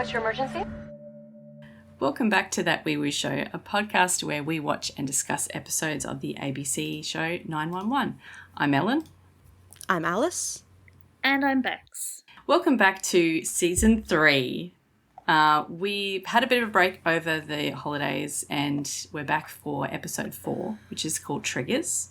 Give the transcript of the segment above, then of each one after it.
What's your emergency? Welcome back to That Weewoo Show, a podcast where we watch and discuss episodes of the ABC show 911. I'm Ellen. I'm Alice. And I'm Bex. Welcome back to Season 3. We've had a bit of a break over the holidays and we're back for Episode 4, which is called Triggers.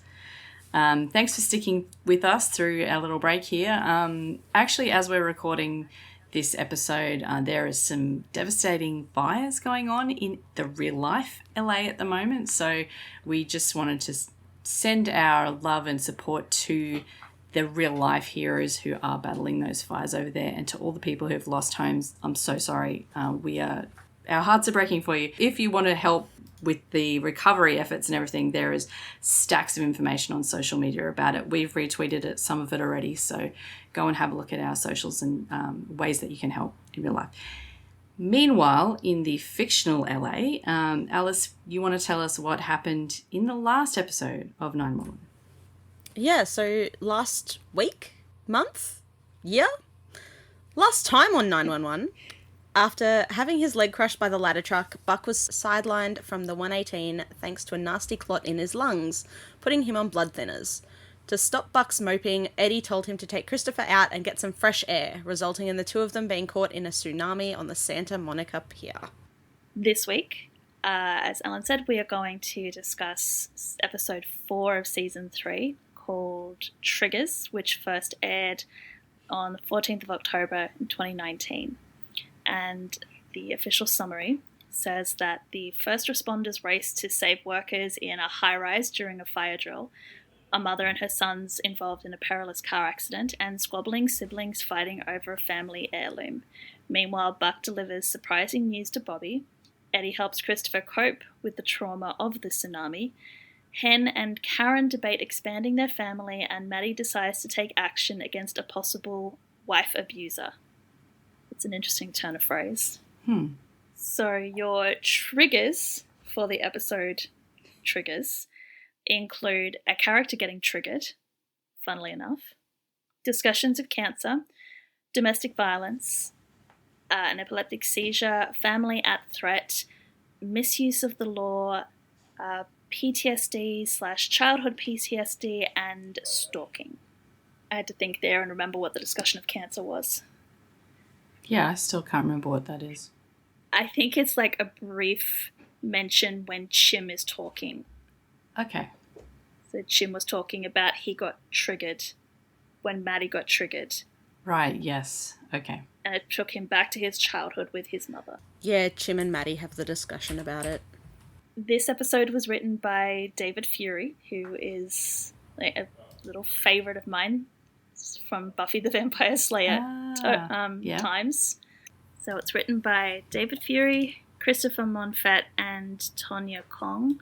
Thanks for sticking with us through our little break here. Actually, as we're recording this episode, there is some devastating fires going on in the real life LA at the moment. So we just wanted to send our love and support to the real life heroes who are battling those fires over there, and to all the people who have lost homes. I'm so sorry. Our hearts are breaking for you. If you want to help with the recovery efforts and everything, there is stacks of information on social media about it. We've retweeted some of it already, so go and have a look at our socials and ways that you can help in real life. Meanwhile, in the fictional LA, Alice, you want to tell us what happened in the last episode of 911? Yeah, so last week, month, year, last time on 911, after having his leg crushed by the ladder truck, Buck was sidelined from the 118 thanks to a nasty clot in his lungs, putting him on blood thinners. To stop Buck's moping, Eddie told him to take Christopher out and get some fresh air, resulting in the two of them being caught in a tsunami on the Santa Monica Pier. This week, as Ellen said, we are going to discuss episode 4 of season 3 called Triggers, which first aired on the 14th of October in 2019. And the official summary says that the first responders raced to save workers in a high-rise during a fire drill, a mother and her sons involved in a perilous car accident, and squabbling siblings fighting over a family heirloom. Meanwhile, Buck delivers surprising news to Bobby. Eddie helps Christopher cope with the trauma of the tsunami. Hen and Karen debate expanding their family, and Maddie decides to take action against a possible wife abuser. It's an interesting turn of phrase. So your triggers for the episode Triggers include a character getting triggered, funnily enough, discussions of cancer, domestic violence, an epileptic seizure, family at threat, misuse of the law, PTSD/childhood PTSD, and stalking. I had to think there and remember what the discussion of cancer was. Yeah, I still can't remember what that is. I think it's like a brief mention when Chim is talking. Okay. So Chim was talking about he got triggered when Maddie got triggered. Right, yes. Okay. And it took him back to his childhood with his mother. Yeah, Chim and Maddie have the discussion about it. This episode was written by David Fury, who is like a little favourite of mine from Buffy the Vampire Slayer times. So it's written by David Fury, Christopher Monfett, and Tonya Kong.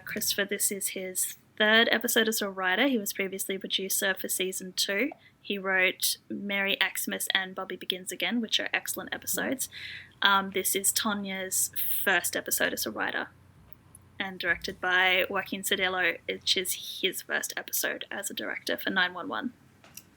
Christopher, this is his third episode as a writer. He was previously a producer for season 2. He wrote Mary Xmas and Bobby Begins Again, which are excellent episodes. This is Tonya's first episode as a writer, and directed by Joaquin Cedillo, which is his first episode as a director for 911.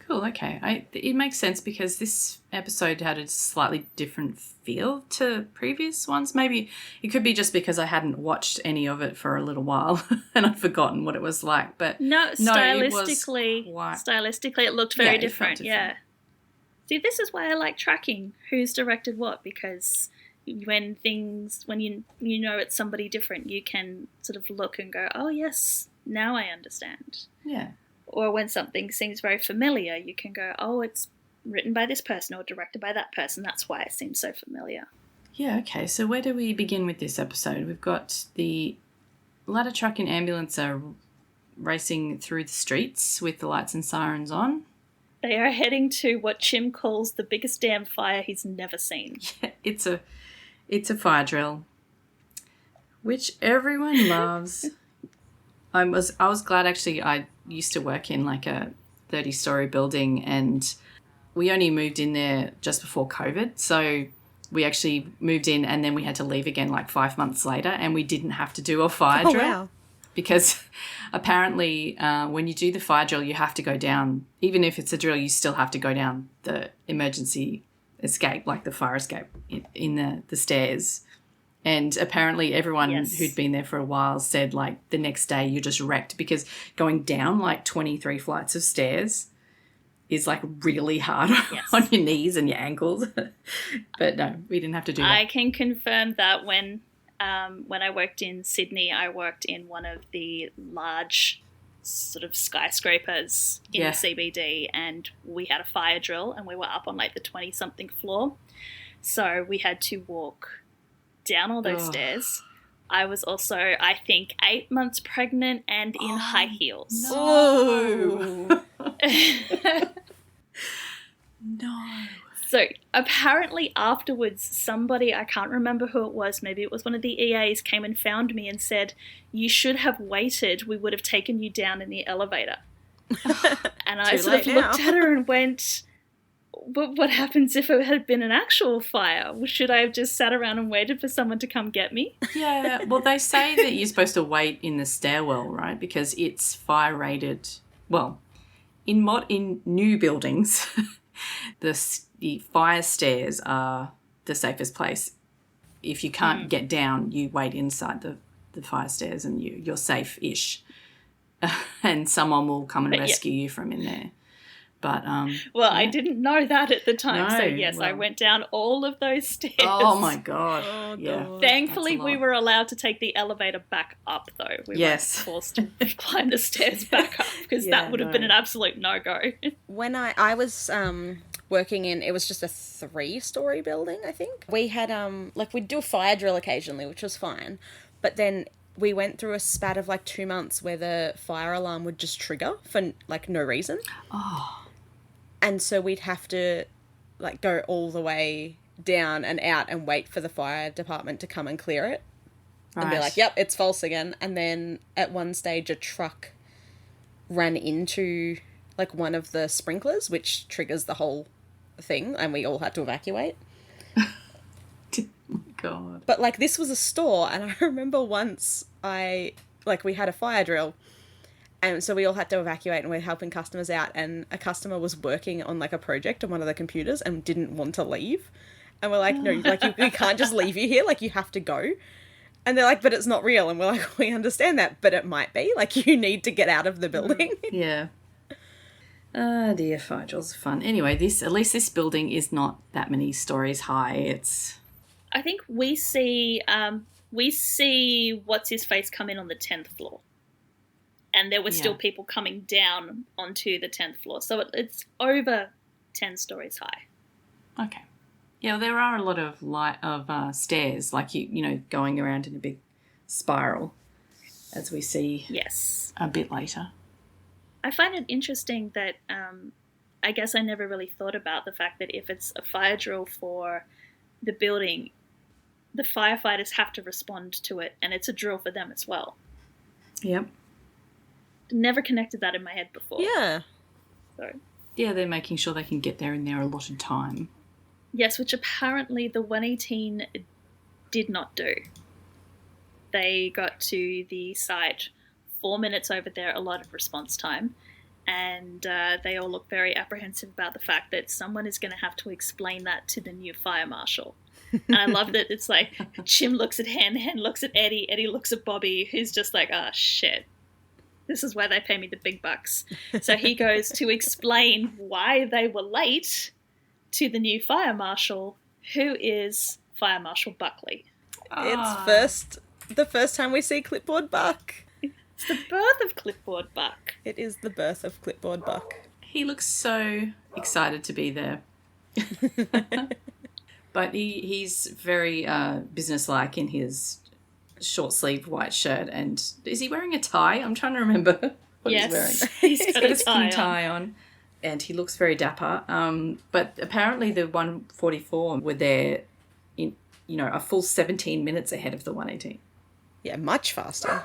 Cool, okay. It makes sense because this episode had a slightly different feel to previous ones. Maybe it could be just because I hadn't watched any of it for a little while and I'd forgotten what it was like. But stylistically, it looked very different. Yeah. See, this is why I like tracking who's directed what, because when you know it's somebody different, you can sort of look and go, oh yes, now I understand. Yeah. Or when something seems very familiar, you can go, oh, it's written by this person or directed by that person. That's why it seems so familiar. Yeah, okay. So where do we begin with this episode? We've got the ladder truck and ambulance are racing through the streets with the lights and sirens on. They are heading to what Chim calls the biggest damn fire he's never seen. Yeah, it's a fire drill, which everyone loves. I was glad actually. I used to work in like a 30-story building, and we only moved in there just before COVID. So we actually moved in and then we had to leave again like 5 months later, and we didn't have to do a fire drill. Wow. Because apparently when you do the fire drill, you have to go down, even if it's a drill, you still have to go down the emergency escape, like the fire escape in the stairs. And apparently everyone who'd been there for a while said, like, the next day you're just wrecked because going down, like, 23 flights of stairs is, like, really hard on your knees and your ankles. But no, we didn't have to do that. I can confirm that when I worked in Sydney, I worked in one of the large sort of skyscrapers in the CBD, and we had a fire drill and we were up on, like, the 20-something floor. So we had to walk down all those stairs. I was also, I think, 8 months pregnant and in high heels. No. No. So apparently afterwards, somebody, I can't remember who it was, maybe it was one of the EAs, came and found me and said, you should have waited. We would have taken you down in the elevator. And I sort of looked at her and went, but what happens if it had been an actual fire? Should I have just sat around and waited for someone to come get me? Yeah, well, they say that you're supposed to wait in the stairwell, right? Because it's fire rated. Well, in new buildings, the fire stairs are the safest place. If you can't get down, you wait inside the fire stairs and you're safe-ish. And someone will come and rescue you from in there. But I didn't know that at the time. No, so yes, I went down all of those stairs. Oh my god. God. Thankfully we were allowed to take the elevator back up though. We weren't forced to climb the stairs back up because that would have been an absolute no-go. When I was working in, it was just a 3-story building, I think. We had we'd do a fire drill occasionally, which was fine. But then we went through a spat of like 2 months where the fire alarm would just trigger for like no reason. Oh. And so we'd have to like go all the way down and out and wait for the fire department to come and clear it. Right. And be like, yep, it's false again. And then at one stage a truck ran into like one of the sprinklers, which triggers the whole thing, and we all had to evacuate. Oh, God. But like this was a store, and I remember once we had a fire drill. And so we all had to evacuate and we're helping customers out, and a customer was working on like a project on one of the computers and didn't want to leave. And we're like, no, like we can't just leave you here. Like you have to go. And they're like, but it's not real. And we're like, we understand that, but it might be. Like you need to get out of the building. Yeah. Oh dear, fire drills are fun. Anyway, at least this building is not that many stories high. I think we see what's his face come in on the 10th floor. And there were still people coming down onto the 10th floor. So it's over 10 stories high. Okay. Yeah, well, there are a lot of stairs, like, you know, going around in a big spiral, as we see a bit later. I find it interesting that I guess I never really thought about the fact that if it's a fire drill for the building, the firefighters have to respond to it, and it's a drill for them as well. Yep. Never connected that in my head before. Yeah. So. Yeah, they're making sure they can get there in their allotted time. Yes, which apparently the 118 did not do. They got to the site 4 minutes over their allotted response time, and they all look very apprehensive about the fact that someone is going to have to explain that to the new fire marshal. And I love that it's like Jim looks at Hen looks at Eddie, Eddie looks at Bobby, who's just like, oh, shit. This is where they pay me the big bucks. So he goes to explain why they were late to the new fire marshal, who is Fire Marshal Buckley. It's the first time we see Clipboard Buck. It's the birth of Clipboard Buck. It is the birth of Clipboard Buck. He looks so excited to be there. But he's very businesslike in his short-sleeved white shirt, and is he wearing a tie? I'm trying to remember what he's wearing. He's got a skin tie on, and he looks very dapper. But apparently the 144 were there in, a full 17 minutes ahead of the 118. Yeah, much faster.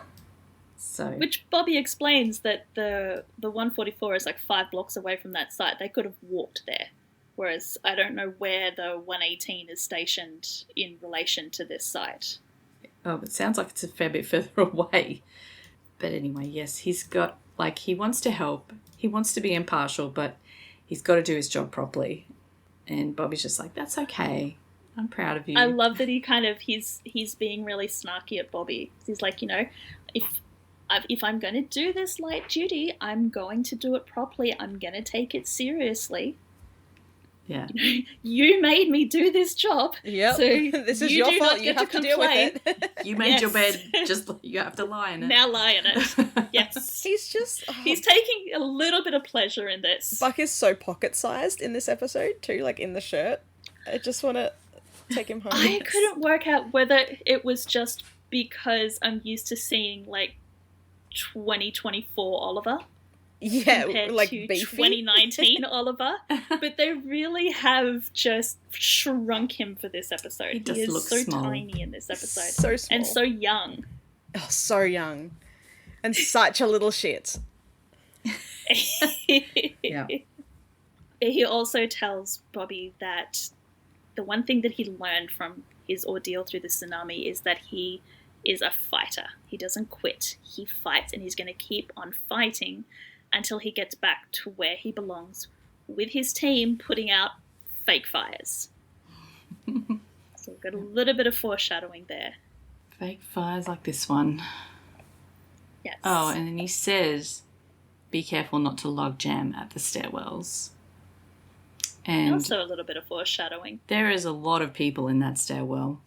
So, which Bobby explains that the 144 is like 5 blocks away from that site. They could have walked there. Whereas I don't know where the 118 is stationed in relation to this site. Oh, it sounds like it's a fair bit further away. But anyway, yes, he's got, he wants to help. He wants to be impartial, but he's got to do his job properly. And Bobby's just like, that's okay. I'm proud of you. I love that he's being really snarky at Bobby. He's like, if I'm going to do this light duty, I'm going to do it properly. I'm going to take it seriously. Yeah. You made me do this job. Yep. So this is your fault. You have to deal with it. You made your bed. Just you have to lie in it. Now lie in it. Yes. He's taking a little bit of pleasure in this. Buck is so pocket-sized in this episode too, like in the shirt. I just want to take him home. I couldn't work out whether it was just because I'm used to seeing like 2024 Oliver. Yeah, compared like to beefy. 2019 Oliver, but they really have just shrunk him for this episode. He is looks so small. tiny in this episode. So small. And so young. Oh, so young. And such a little shit. Yeah. He also tells Bobby that the one thing that he learned from his ordeal through the tsunami is that he is a fighter. He doesn't quit. He fights, and he's going to keep on fighting until he gets back to where he belongs with his team, putting out fake fires. So we've got a little bit of foreshadowing there. Fake fires like this one. Yes. Oh, and then he says, be careful not to log jam at the stairwells. And also a little bit of foreshadowing. There is a lot of people in that stairwell,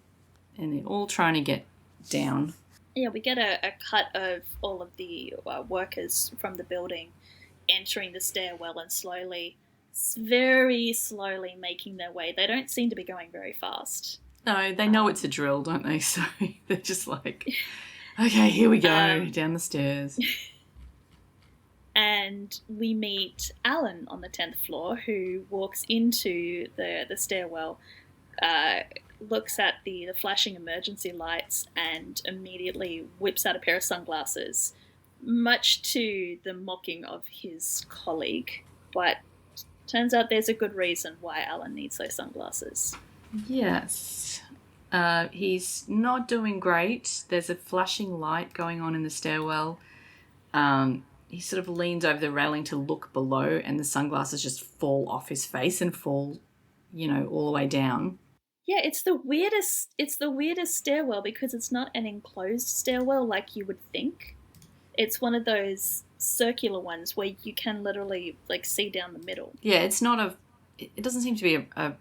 and they're all trying to get down. Yeah, we get a cut of all of the workers from the building entering the stairwell and very slowly making their way. They don't seem to be going very fast. No, they know it's a drill, don't they? So they're just like, okay, here we go, down the stairs. And we meet Alan on the 10th floor, who walks into the stairwell, looks at the flashing emergency lights, and immediately whips out a pair of sunglasses, much to the mocking of his colleague. But turns out there's a good reason why Alan needs those sunglasses. Yes. He's not doing great. There's a flashing light going on in the stairwell. He sort of leans over the railing to look below, and the sunglasses just fall off his face and fall, all the way down. Yeah, it's the weirdest stairwell because it's not an enclosed stairwell like you would think. It's one of those circular ones where you can literally see down the middle. Yeah, it doesn't seem to be a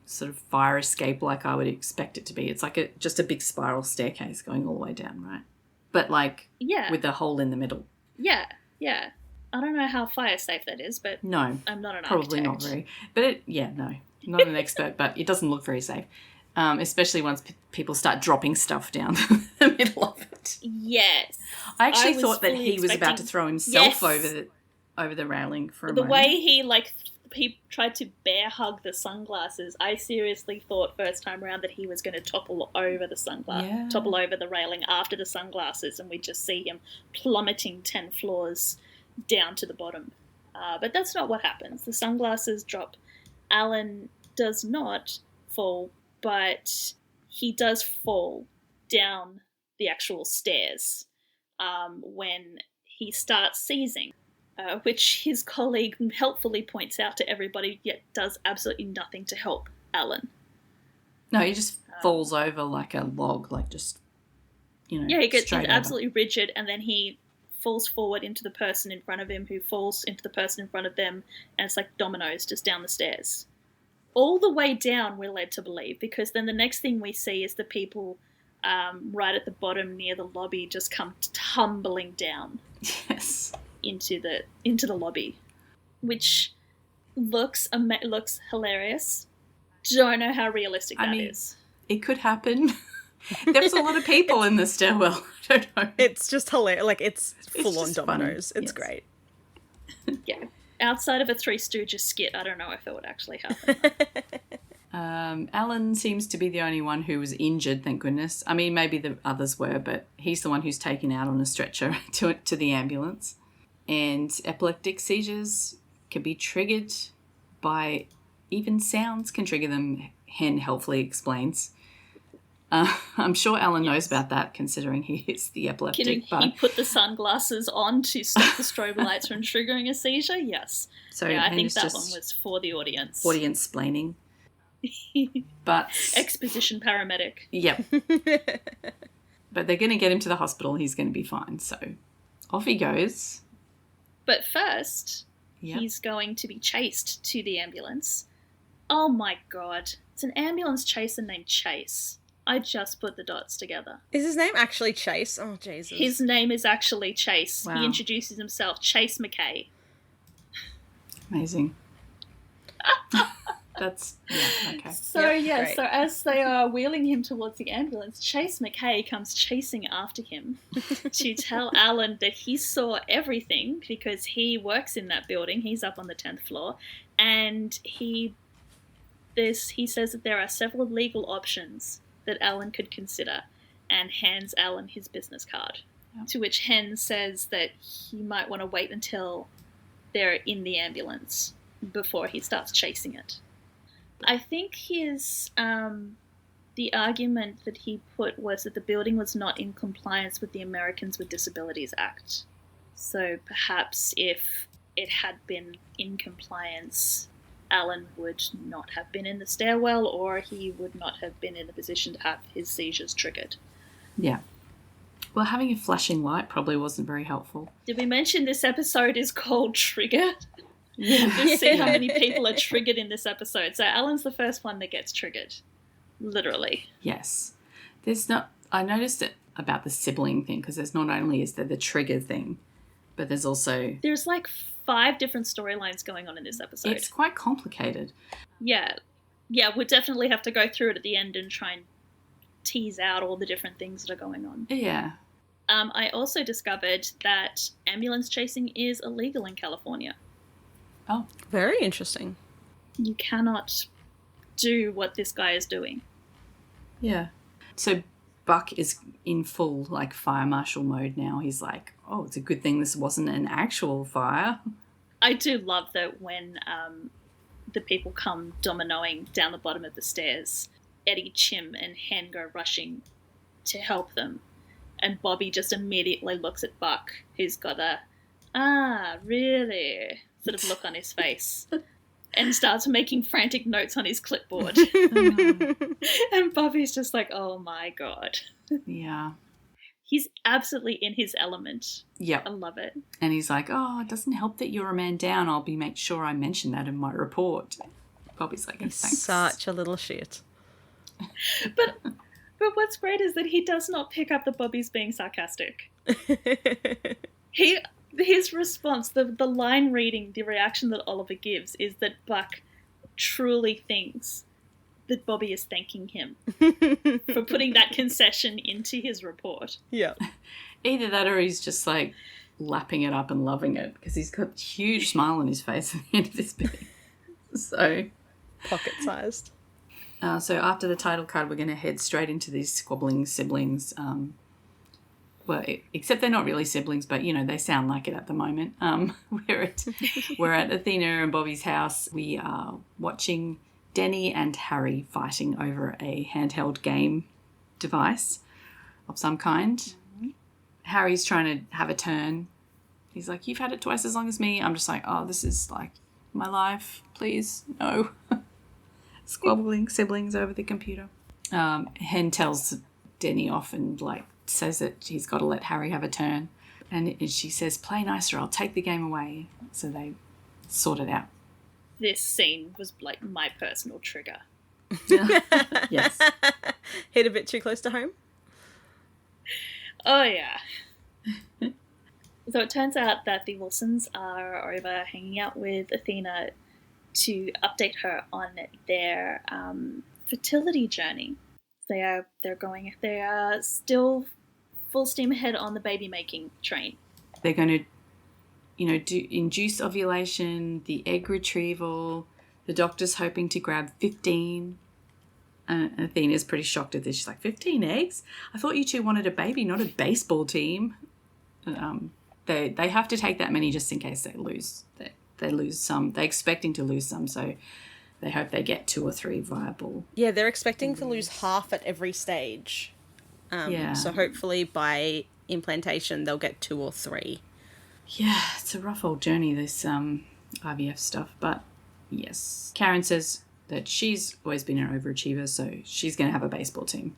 sort of fire escape like I would expect it to be. It's like just a big spiral staircase going all the way down, right? But with a hole in the middle. Yeah. I don't know how fire safe that is, but no, I'm not an probably architect. Not very. But no, not an expert, but it doesn't look very safe, especially once people start dropping stuff down the middle of it. Yes, I actually thought that he was about to throw himself Yes. over the railing for a the moment. way he tried to bear hug the sunglasses. I seriously thought first time around that he was going to topple over topple over the railing after the sunglasses, and we'd just see him plummeting 10 floors down to the bottom. But that's not what happens. The sunglasses drop. Alan does not fall, but he does fall down the actual stairs when he starts seizing. Which his colleague helpfully points out to everybody, yet does absolutely nothing to help Alan. No, he just falls over like a log, Yeah, he gets straight over. absolutely rigid, and then he falls forward into the person in front of him, who falls into the person in front of them, and it's like dominoes just down the stairs. All the way down, we're led to believe, because then the next thing we see is the people right at the bottom near the lobby just come tumbling down. Yes. Into the lobby, which looks hilarious. Don't know how realistic that is. It could happen. There's a lot of people in the stairwell. I don't know. It's just hilarious. It's full-on just dominoes. funny. It's great. Yeah. Outside of a Three Stooges skit, I don't know if it would actually happen. Alan seems to be the only one who was injured, thank goodness. I mean, maybe the others were, but he's the one who's taken out on a stretcher to the ambulance. And epileptic seizures can be triggered by even sounds can trigger them, Hen helpfully explains. I'm sure Alan knows about that, considering he is the epileptic. He put the sunglasses on to stop the strobe lights from triggering a seizure? Yes. So yeah, I think that just one was for the audience. Audience-splaining. But Exposition paramedic. yep. But they're going to get him to the hospital. He's going to be fine. So off he goes. But first, Yep. he's going to be chased to the ambulance. Oh my god. It's an ambulance chaser named Chase. I just put the dots together. Is his name actually Chase? Oh, Jesus. His name is actually Chase. Wow. He introduces himself, Chase McKay. Amazing. That's, yeah, okay. So, Yep, great. so as they are wheeling him towards the ambulance, Chase McKay comes chasing after him to tell Alan that he saw everything because he works in that building. He's up on the 10th floor. And he says that there are several legal options that Alan could consider and hands Alan his business card. Yep. To which Hen says that he might want to wait until they're in the ambulance before he starts chasing it. I think the argument that he put was that the building was not in compliance with the Americans with Disabilities Act. So perhaps if it had been in compliance, Alan would not have been in the stairwell, or he would not have been in a position to have his seizures triggered. Yeah. Well, having a flashing light probably wasn't very helpful. Did we mention this episode is called Triggered? Yeah. Just see how many people are triggered in this episode. So Alan's the first one that gets triggered. Literally. Yes. I noticed it about the sibling thing, because there's not only is there the trigger thing, but there's also... There's like 5 different storylines going on in this episode. It's quite complicated. Yeah, we'll definitely have to go through it at the end and try and tease out all the different things that are going on. Yeah. I also discovered that ambulance chasing is illegal in California. Oh. Very interesting. You cannot do what this guy is doing. Yeah. So Buck is in full, like, fire marshal mode now. He's like, oh, it's a good thing this wasn't an actual fire. I do love that when the people come dominoing down the bottom of the stairs, Eddie, Chim, and Hen go rushing to help them. And Bobby just immediately looks at Buck, who's got a, really, sort of look on his face. And starts making frantic notes on his clipboard. And Bobby's just like, oh my god. Yeah. He's absolutely in his element. Yep. I love it. And he's like, oh, it doesn't help that you're a man down. I'll make sure I mention that in my report. Bobby's like, He's thanks. such a little shit. But what's great is that he does not pick up that Bobby's being sarcastic. His response, the line reading, the reaction that Oliver gives is that Buck truly thinks that Bobby is thanking him for putting that concession into his report. Yeah. Either that or he's just like lapping it up and loving it, because he's got a huge smile on his face at the end of this bit. So, Pocket-sized. So after the title card, we're going to head straight into these squabbling siblings. Well, except they're not really siblings, but, you know, they sound like it at the moment. We're at Athena and Bobby's house. We are watching Denny and Harry fighting over a handheld game device of some kind. Mm-hmm. Harry's trying to have a turn. He's like, you've had it twice as long as me. I'm just like, oh, this is like my life. Please, no. Squabbling siblings over the computer. Hen tells Denny off and, like, says that he's got to let Harry have a turn. And she says, play nicer, I'll take the game away. So they sort it out. This scene was like my personal trigger. Yes. Hit a bit too close to home? Oh, yeah. So it turns out that the Wilsons are over hanging out with Athena to update her on their fertility journey. They are still full steam ahead on the baby making train. They're going to, you know, do induce ovulation, the egg retrieval. The doctor's hoping to grab 15. Athena's pretty shocked at this. She's like, 15 eggs? I thought you two wanted a baby, not a baseball team. They have to take that many just in case they lose. They lose some. They're expecting to lose some, so they hope they get 2 or 3 viable. Yeah, they're expecting to lose half at every stage. So hopefully by implantation they'll get 2 or 3. Yeah, it's a rough old journey, this IVF stuff, but yes. Karen says, that she's always been an overachiever, so she's going to have a baseball team.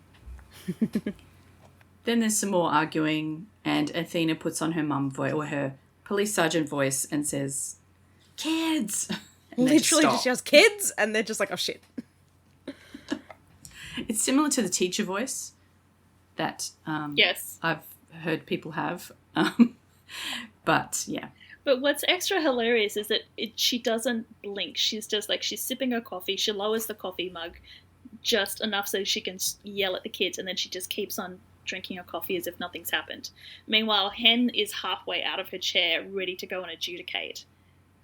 Then there's some more arguing, and Athena puts on her mum voice, or her police sergeant voice, and says, "Kids!" And Literally just yells, "Kids!" And they're just like, "Oh, shit." It's similar to the teacher voice that Yes. I've heard people have. But, yeah. But what's extra hilarious is that she doesn't blink. She's just like, she's sipping her coffee. She lowers the coffee mug just enough so she can yell at the kids, and then she just keeps on drinking her coffee as if nothing's happened. Meanwhile, Hen is halfway out of her chair, ready to go and adjudicate.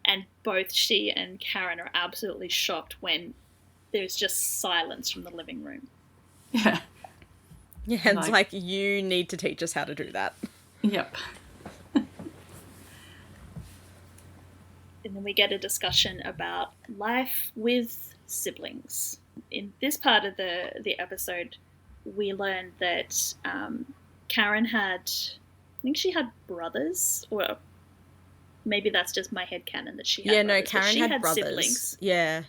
And both she and Karen are absolutely shocked when there's just silence from the living room. Yeah. Yeah, and it's like, you need to teach us how to do that. Yep. And then we get a discussion about life with siblings. In this part of the episode, we learned that Karen had, I think she had brothers, or maybe that's just my headcanon that she had brothers. Karen had brothers. Siblings. Yeah.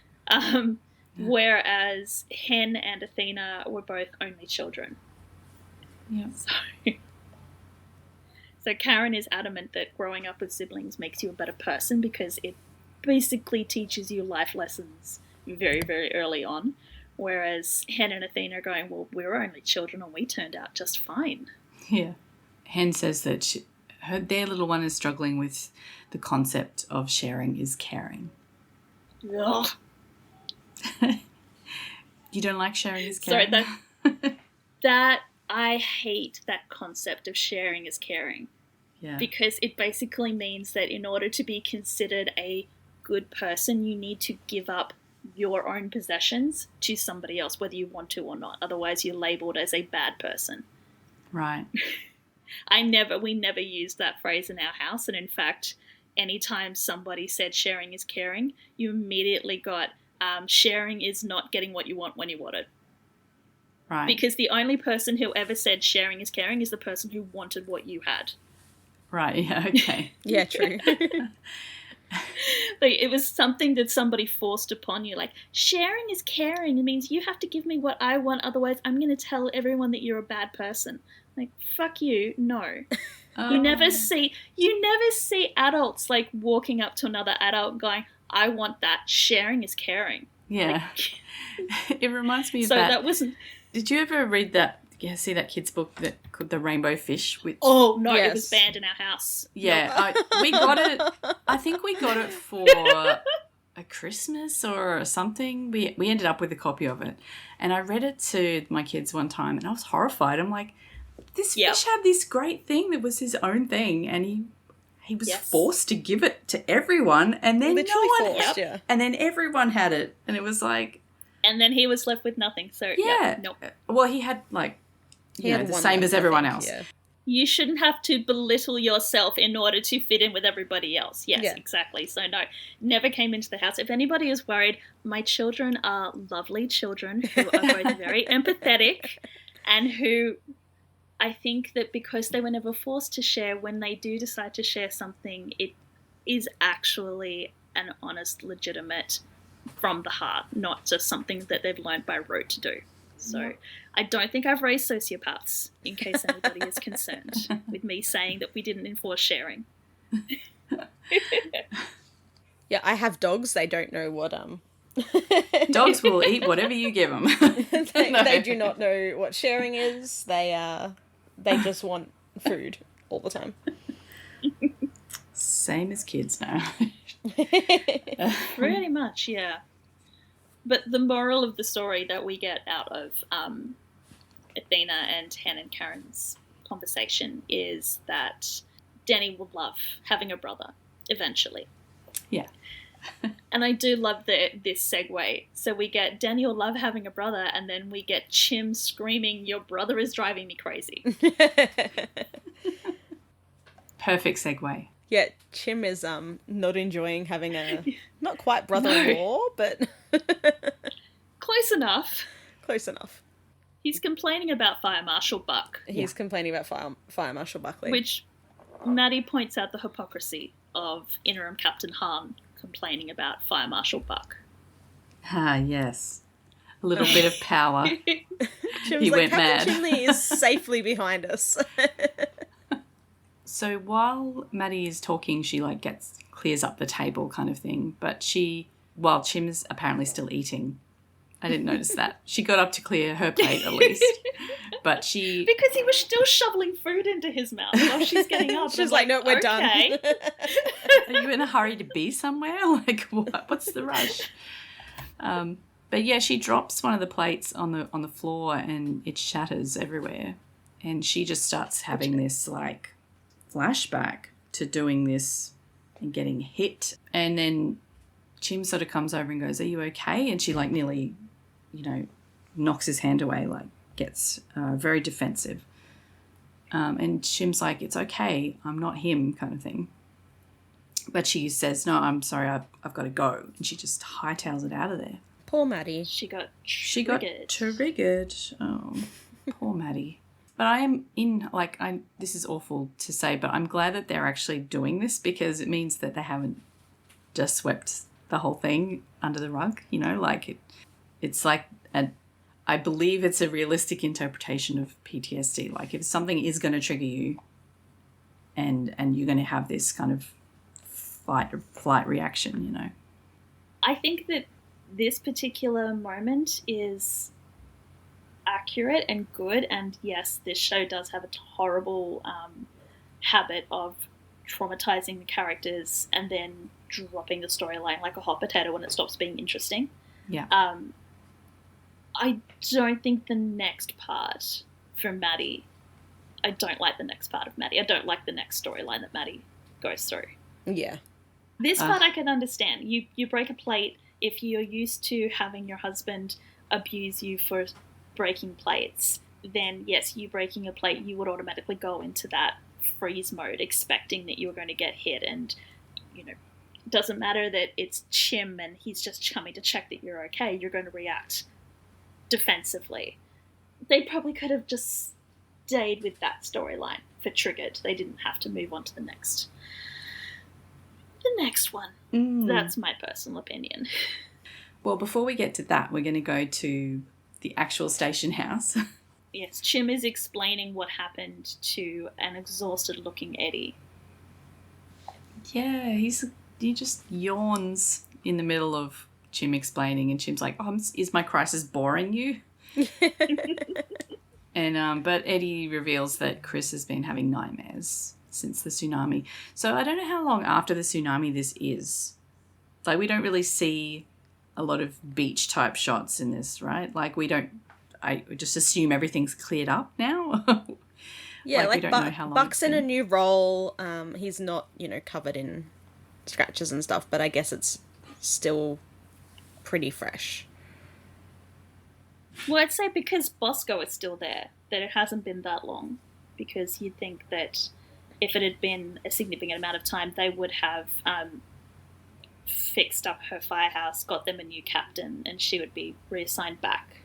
Whereas Hen and Athena were both only children. Yeah. So Karen is adamant that growing up with siblings makes you a better person because it basically teaches you life lessons very, very early on. Whereas Hen and Athena are going, well, we were only children and we turned out just fine. Yeah. Hen says that their little one is struggling with the concept of sharing is caring. Ugh. You don't like sharing is caring? Sorry, that I hate that concept of sharing is caring. Yeah. Because it basically means that in order to be considered a good person, you need to give up your own possessions to somebody else, whether you want to or not. Otherwise, you're labelled as a bad person. Right. We never used that phrase in our house. And in fact, anytime somebody said sharing is caring, you immediately got sharing is not getting what you want when you want it. Right. Because the only person who ever said sharing is caring is the person who wanted what you had. Right, yeah, okay. Yeah, true. Like, it was something that somebody forced upon you. Like, sharing is caring. It means you have to give me what I want, otherwise I'm going to tell everyone that you're a bad person. Like, fuck you, no. Oh. You never see adults, like, walking up to another adult going, I want that. Sharing is caring. Yeah. Like, it reminds me of so that. that wasn't... Did you ever read that, see that kid's book that called The Rainbow Fish? Oh, no, Yes. It was banned in our house. Yeah, we got it. I think we got it for a Christmas or something. We ended up with a copy of it. And I read it to my kids one time and I was horrified. I'm like, this fish had this great thing that was his own thing, and he was forced to give it to everyone, and then Literally no one forced, yeah. and then everyone had it, and it was like, And then he was left with nothing. So, nope. Well, he had like, He had the one same left, as I everyone think, else. yeah. You shouldn't have to belittle yourself in order to fit in with everybody else. Yes, Yeah. exactly. So no, never came into the house. If anybody is worried, my children are lovely children who are both very empathetic, and who, I think that because they were never forced to share, when they do decide to share something, it is actually an honest, legitimate, from the heart, not just something that they've learned by rote to do. So I don't think I've raised sociopaths, in case anybody is concerned with me saying that we didn't enforce sharing. Yeah, I have dogs. They don't know what Dogs will eat whatever you give them. they do not know what sharing is. They just want food all the time. Same as kids now. Pretty much, yeah. But the moral of the story that we get out of Athena and Hen and Karen's conversation is that Danny will love having a brother eventually. Yeah. And I do love this segue. So we get Danny will love having a brother, and then we get Chim screaming, "Your brother is driving me crazy." Perfect segue. Yeah, Chim is not enjoying having a not quite brother-in-law, but Close enough. close enough. He's complaining about Fire Marshal Buck, He's complaining about Fire Marshal Buckley. which Maddie points out the hypocrisy of interim Captain Hahn complaining about Fire Marshal Buck. Ah, yes. A little bit of power. Chim's He like, went Captain mad. Chimney is safely behind us. So while Maddie is talking, she clears up the table kind of thing. But while Chim's apparently still eating, I didn't notice that. She got up to clear her plate at least. But because he was still shoveling food into his mouth while she's getting up. She's like, no, we're done. Are you in a hurry to be somewhere? Like, what? What's the rush? But yeah, she drops one of the plates on the floor and it shatters everywhere. And she just starts having this flashback to doing this and getting hit. And then Chim sort of comes over and goes, "Are you okay?" And she nearly, knocks his hand away, gets very defensive. And Chim's like, "It's okay, I'm not him," kind of thing. But she says, "No, I'm sorry, I've got to go." And she just hightails it out of there. Poor Maddie. She got triggered. Oh, poor Maddie. But I am this is awful to say, but I'm glad that they're actually doing this because it means that they haven't just swept the whole thing under the rug, it's I believe it's a realistic interpretation of PTSD. Like if something is going to trigger you and you're going to have this kind of flight reaction, I think that this particular moment is accurate and good, and yes, this show does have a horrible habit of traumatizing the characters and then dropping the storyline like a hot potato when it stops being interesting. Yeah. I don't think the next part for Maddie, I don't like the next part of Maddie. I don't like the next storyline that Maddie goes through. Yeah. This part I can understand. You break a plate. If you're used to having your husband abuse you for breaking plates, then yes, you breaking a plate, you would automatically go into that freeze mode, expecting that you were going to get hit. And, it doesn't matter that it's Chim and he's just coming to check that you're okay. You're going to react defensively. They probably could have just stayed with that storyline for Triggered. They didn't have to move on to the next one. That's my personal opinion. Well, before we get to that, we're going to go to the actual station house. Yes, Chim is explaining what happened to an exhausted-looking Eddie. Yeah, he just yawns in the middle of Chim explaining, and Chim's like, "Oh, is my crisis boring you?" And but Eddie reveals that Chris has been having nightmares since the tsunami. So I don't know how long after the tsunami this is. We don't really see a lot of beach type shots in this, right? I just assume everything's cleared up now. Yeah, we don't know how long Buck's in a new role. He's not, covered in scratches and stuff, but I guess it's still pretty fresh. Well, I'd say because Bosco is still there, that it hasn't been that long. Because you'd think that if it had been a significant amount of time, they would have fixed up her firehouse, got them a new captain, and she would be reassigned back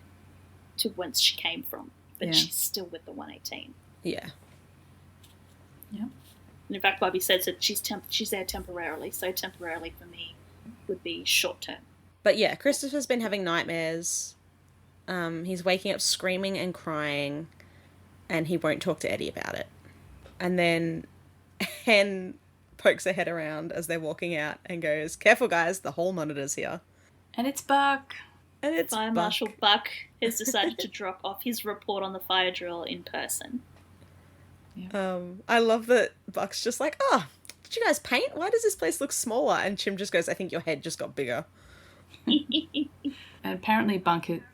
to whence she came from. But she's still with the 118. Yeah. Yeah. And in fact, Bobby says that she's there temporarily, so temporarily for me would be short term. But yeah, Christopher's been having nightmares. He's waking up screaming and crying, and he won't talk to Eddie about it. And then Hen pokes her head around as they're walking out and goes, "Careful, guys, the hall monitor's here." And it's Buck. And it's Fire Marshal Buck has decided to drop off his report on the fire drill in person. Yeah. I love that Buck's just like, "Oh, did you guys paint? Why does this place look smaller?" And Chim just goes, "I think your head just got bigger." And apparently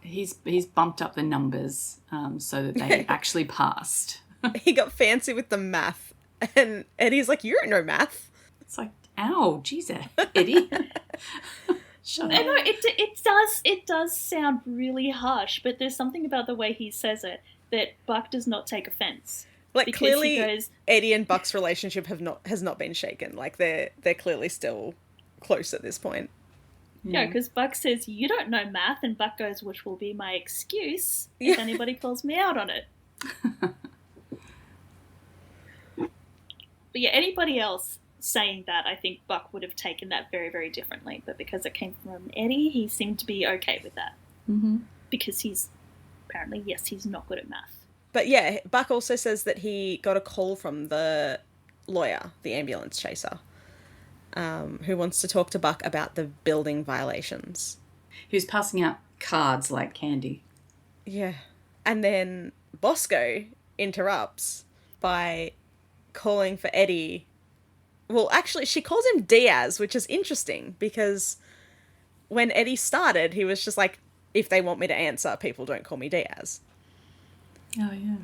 he's bumped up the numbers so that they actually passed. He got fancy with the math. And Eddie's like, "You don't know math." It's like, ow, Jesus, Eddie. Shut up. I know, it does sound really harsh, but there's something about the way he says it that Buck does not take offense. Like, clearly Eddie and Buck's relationship has not been shaken. Like, they're clearly still close at this point. Yeah, because Buck says, "You don't know math," and Buck goes, "Which will be my excuse if anybody calls me out on it." But yeah, anybody else saying that, I think Buck would have taken that very, very differently. But because it came from Eddie, he seemed to be okay with that. Mm-hmm. Because he's apparently, yes, he's not good at math. But yeah, Buck also says that he got a call from the lawyer, the ambulance chaser, who wants to talk to Buck about the building violations. He was passing out cards like candy. Yeah. And then Bosco interrupts by calling for Eddie. Well, actually, she calls him Diaz, which is interesting because when Eddie started, he was just like, if they want me to answer, people don't call me Diaz. Oh, yeah.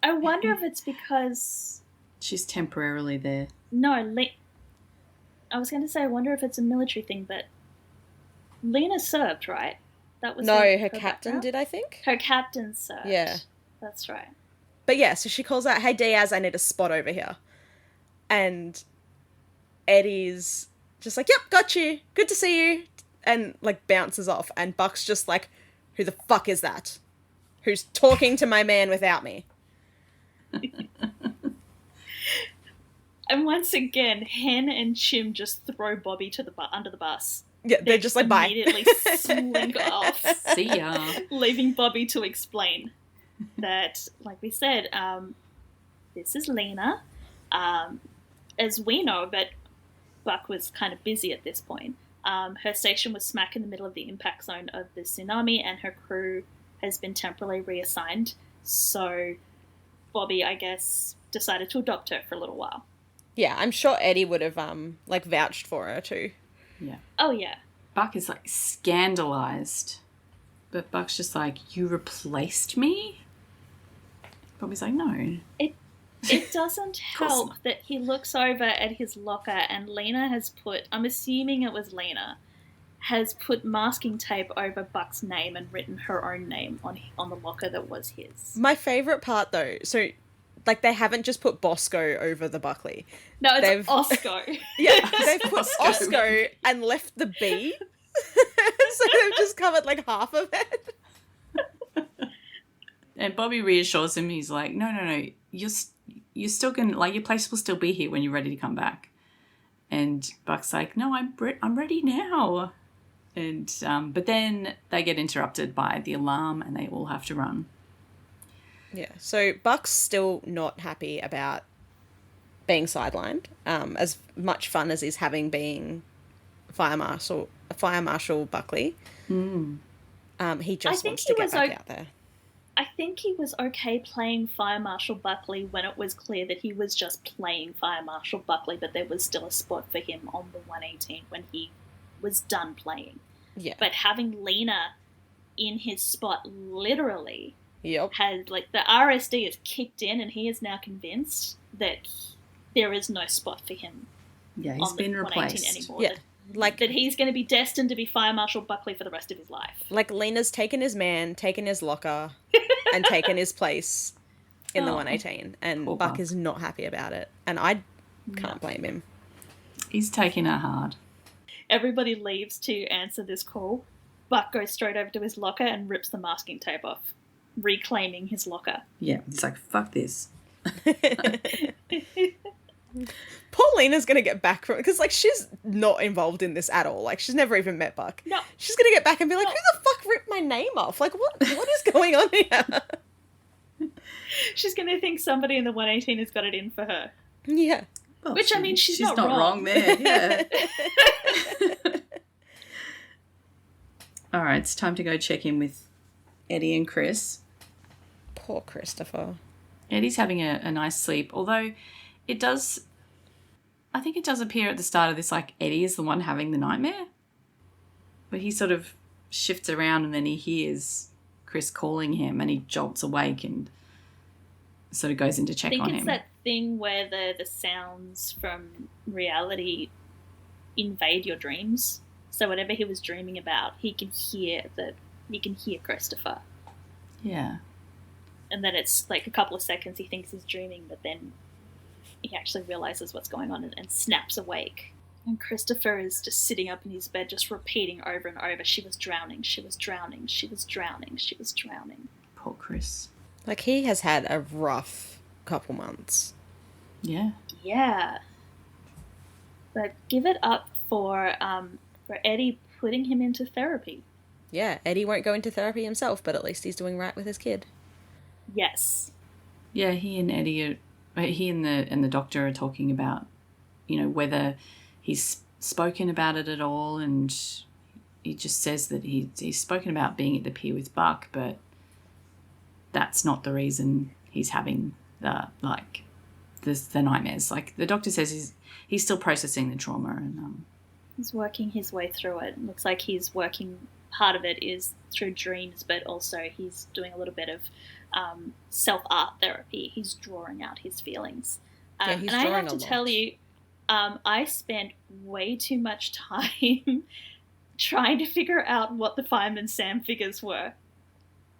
I wonder if it's because... She's temporarily there. No, I was going to say, I wonder if it's a military thing, but Lena served, right? That was No, her captain background? did, I think. Her captain served. Yeah. That's right. But yeah, so she calls out, hey, Diaz, I need a spot over here. And Eddie's just like, yep, got you. Good to see you. And, like, bounces off. And Buck's just like, who the fuck is that? Who's talking to my man without me? And once again, Hen and Chim just throw Bobby to the under the bus. Yeah, they're just like, bye. Immediately slink off. See ya. Leaving Bobby to explain that, like we said, this is Lena. As we know, but Buck was kind of busy at this point. Her station was smack in the middle of the impact zone of the tsunami, and her crew has been temporarily reassigned. So Bobby, I guess, decided to adopt her for a little while. Yeah, I'm sure Eddie would have, like, vouched for her, too. Yeah. Oh, yeah. Buck is, like, scandalised. But Buck's just like, you replaced me? Bobby's like, no. It doesn't help that he looks over at his locker and Lena has put, I'm assuming it was Lena, has put masking tape over Buck's name and written her own name on the locker that was his. My favourite part, though, so, like, they haven't just put Bosco over the Buckley. No, it's Osco. Yeah, they've put Osco and left the B. So they've just covered, like, half of it. And Bobby reassures him. He's like, no, you're still going to, like, your place will still be here when you're ready to come back. And Buck's like, no, I'm ready now. And but then they get interrupted by the alarm and they all have to run. Yeah, so Buck's still not happy about being sidelined. As much fun as he's having being Fire Marshal Buckley. He just wants to get back out there. I think he was okay playing Fire Marshal Buckley when it was clear that he was just playing Fire Marshal Buckley, but there was still a spot for him on the 118 when he was done playing. Yeah. But having Lena in his spot literally Yep. had, like, the RSD is kicked in and he is now convinced that there is no spot for him. Yeah, he's been replaced. Anymore. Yeah. That he's going to be destined to be Fire Marshal Buckley for the rest of his life. Like, Lena's taken his man, taken his locker, and taken his place in the 118. And Poor Buck Buck. is not happy about it. And I can't blame him. He's taking her hard. Everybody leaves to answer this call. Buck goes straight over to his locker and rips the masking tape off, reclaiming his locker. Yeah, he's like, fuck this. Paulina's going to get back from it, because, like, she's not involved in this at all. Like, she's never even met Buck. No. She's going to get back and be like, who the fuck ripped my name off? Like, what is going on here? She's going to think somebody in the 118 has got it in for her. Yeah. Well, Which, I mean, she's not wrong there. Yeah. All right, it's time to go check in with Eddie and Chris. Poor Christopher. Eddie's having a nice sleep, although I think it does appear at the start of this like Eddie is the one having the nightmare. But he sort of shifts around and then he hears Chris calling him and he jolts awake and sort of goes in to check on him. I think it's that thing where the sounds from reality invade your dreams. So whatever he was dreaming about, he can hear Christopher. Yeah. And then it's like a couple of seconds he thinks he's dreaming, but then he actually realizes what's going on and snaps awake. And Christopher is just sitting up in his bed, just repeating over and over, she was drowning, she was drowning, she was drowning, she was drowning. Poor Chris. Like, he has had a rough couple months. Yeah. Yeah. But give it up for Eddie putting him into therapy. Yeah, Eddie won't go into therapy himself, but at least he's doing right with his kid. Yes. Yeah, he and the doctor are talking about, whether he's spoken about it at all, and he just says that he's spoken about being at the pier with Buck, but that's not the reason he's having the nightmares. Like, the doctor says he's still processing the trauma, and he's working his way through it. It looks like he's working. Part of it is through dreams, but also he's doing a little bit of self-art therapy. He's drawing out his feelings. He's and I drawing have to tell you, I spent way too much time trying to figure out what the Fireman Sam figures were,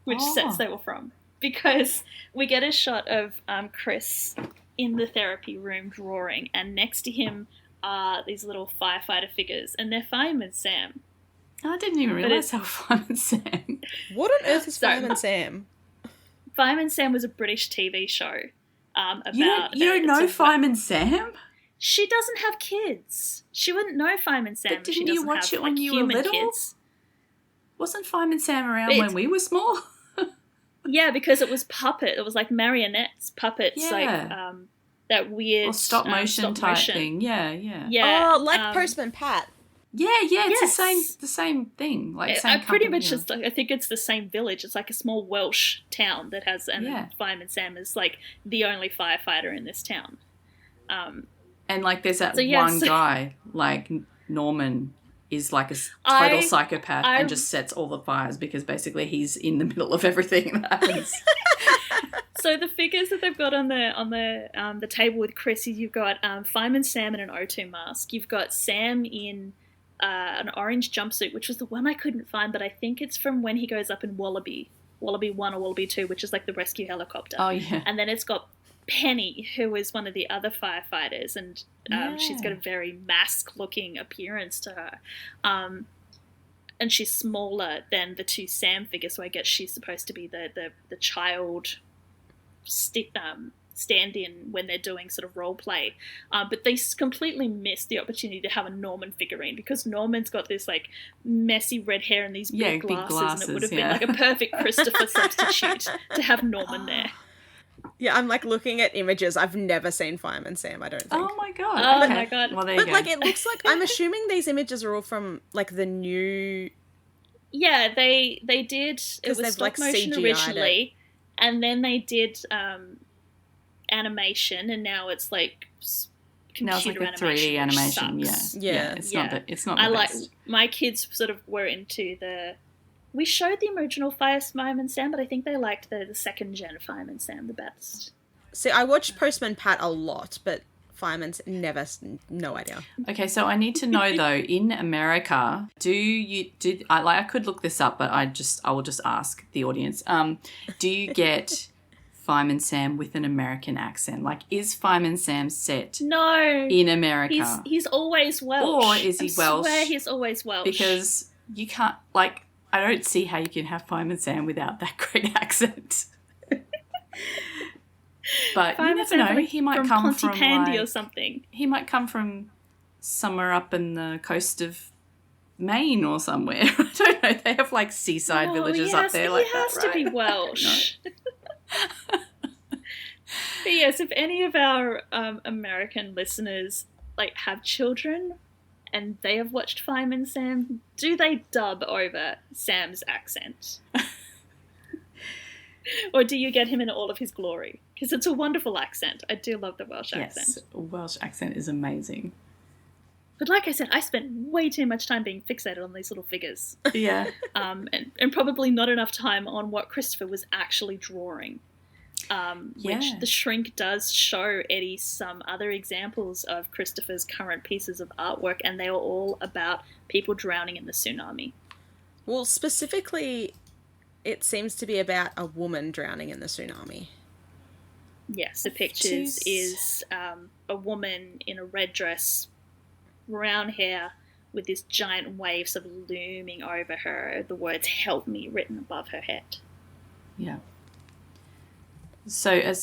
which sets they were from. Because we get a shot of Chris in the therapy room drawing, and next to him are these little firefighter figures, and they're Fireman Sam. I didn't even realise how Fireman Sam... What on earth is Fireman Sam? Fireman Sam was a British TV show about... You don't know Fireman Sam? She doesn't have kids. She wouldn't know Fireman Sam. But didn't you watch it when you were little? Kids. Wasn't Fireman Sam around when we were small? Yeah, because it was puppet. It was like marionettes, puppets, like that weird... Or stop motion type thing. Yeah. Yeah. Oh, like Postman Pat. Yeah, it's the same thing. Like, same pretty company, much just, I think it's the same village. It's like a small Welsh town that has, and Fireman Sam is like the only firefighter in this town. And like, there's that one guy, like Norman, is like a total psychopath and just sets all the fires because basically he's in the middle of everything that happens. So the figures that they've got on the table with Chris is you've got Fireman Sam in an O2 mask. You've got Sam in an orange jumpsuit, which was the one I couldn't find, but I think it's from when he goes up in Wallaby 1 or Wallaby 2, which is like the rescue helicopter. Oh, yeah. And then it's got Penny, who is one of the other firefighters, and she's got a very mask-looking appearance to her. And she's smaller than the two Sam figures, so I guess she's supposed to be the child stand-in when they're doing sort of role play. But they completely missed the opportunity to have a Norman figurine because Norman's got this like messy red hair and these big glasses, and it would have been like a perfect Christopher substitute to have Norman there. Yeah, I'm like looking at images. I've never seen Fireman Sam, I don't think. Oh my god. Oh okay. my god. Well, there you but go. like it looks like, I'm assuming these images are all from like the new... Yeah, they did. It was stop motion CGI'd originally, and then they did animation, and now it's like computer now it's like a 3D animation. Yeah. It's not the best. My kids sort of were into the. We showed the original Fireman Sam, but I think they liked the second gen Fireman Sam the best. See, I watched Postman Pat a lot, but Fireman's no idea. Okay, so I need to know though, in America, I could look this up, but I will just ask the audience. Do you get Fireman Sam with an American accent? Like, is Fireman Sam set in America? He's always Welsh. Or is he Welsh? I swear he's always Welsh. Because you can't, like, I don't see how you can have Fireman Sam without that great accent. But Fireman you never Sam know. He might come from Pontypandy or something. He might come from somewhere up in the coast of Maine or somewhere. I don't know. They have like seaside villages up there like that, right? He has to be Welsh. But yes, if any of our American listeners like have children and they have watched Fireman Sam, do they dub over Sam's accent? Or do you get him in all of his glory? Because it's a wonderful accent. I do love the Welsh accent. Yes, Welsh accent is amazing. But like I said, I spent way too much time being fixated on these little figures. Yeah. And probably not enough time on what Christopher was actually drawing. Which the shrink does show Eddie some other examples of Christopher's current pieces of artwork, and they are all about people drowning in the tsunami. Well, specifically, it seems to be about a woman drowning in the tsunami. Yes, the pictures is a woman in a red dress, brown hair, with this giant wave sort of looming over her, the words "Help Me" written above her head. Yeah. So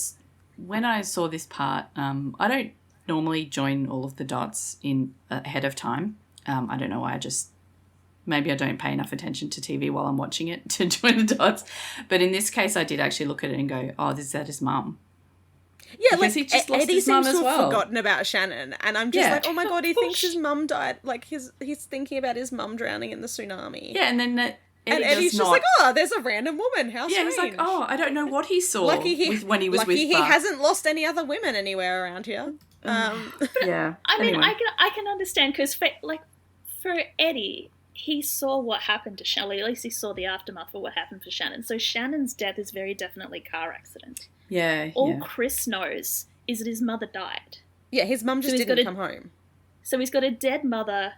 when I saw this part, I normally join all of the dots in ahead of time. I don't know why. Maybe I don't pay enough attention to TV while I'm watching it to join the dots. But in this case, I did actually look at it and go, "Oh, is that his mum?" Yeah, Because like he just lost Eddie his mum seems as to have well. forgotten about Shannon, and I'm just Yeah. like, oh my god, he thinks his mum died. Like he's thinking about his mum drowning in the tsunami. Yeah, and then Eddie's just like, oh, there's a random woman. How strange. Yeah, he's like, oh, I don't know what he saw when he was lucky with he Buck. hasn't lost any other women anywhere around here. Yeah. I mean, Anyway. I can understand because for Eddie, he saw what happened to Shannon. At least he saw the aftermath of what happened for Shannon. So Shannon's death is very definitely car accident. Yeah. All Chris knows is that his mother died. Yeah, his mum just didn't come home. So he's got a dead mother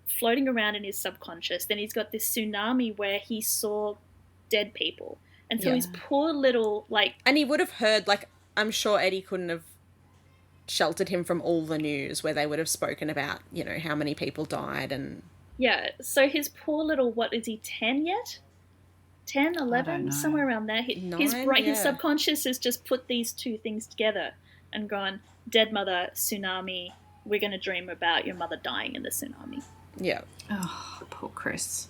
floating around in his subconscious. Then he's got this tsunami where he saw dead people. And so his poor little, And he would have heard, I'm sure Eddie couldn't have sheltered him from all the news where they would have spoken about, how many people died and... Yeah, so his poor little, what is he, 10 yet? 10, 11, somewhere around there. His subconscious has just put these two things together and gone, dead mother, tsunami, we're going to dream about your mother dying in the tsunami. Yeah. Oh, poor Chris.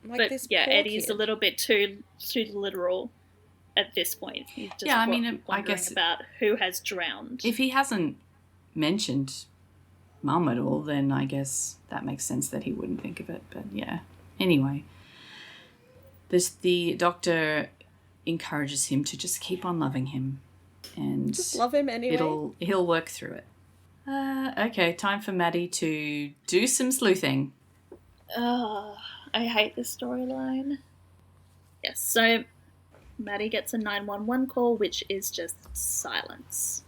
But yeah, Eddie's a little bit too literal at this point. He's just I guess about who has drowned. If he hasn't mentioned mum at all, then I guess that makes sense that he wouldn't think of it. But yeah. Anyway, the doctor encourages him to just keep on loving him, and just love him anyway. He'll work through it. Okay, time for Maddie to do some sleuthing. I hate this storyline. Yes, so Maddie gets a 911 call, which is just silence.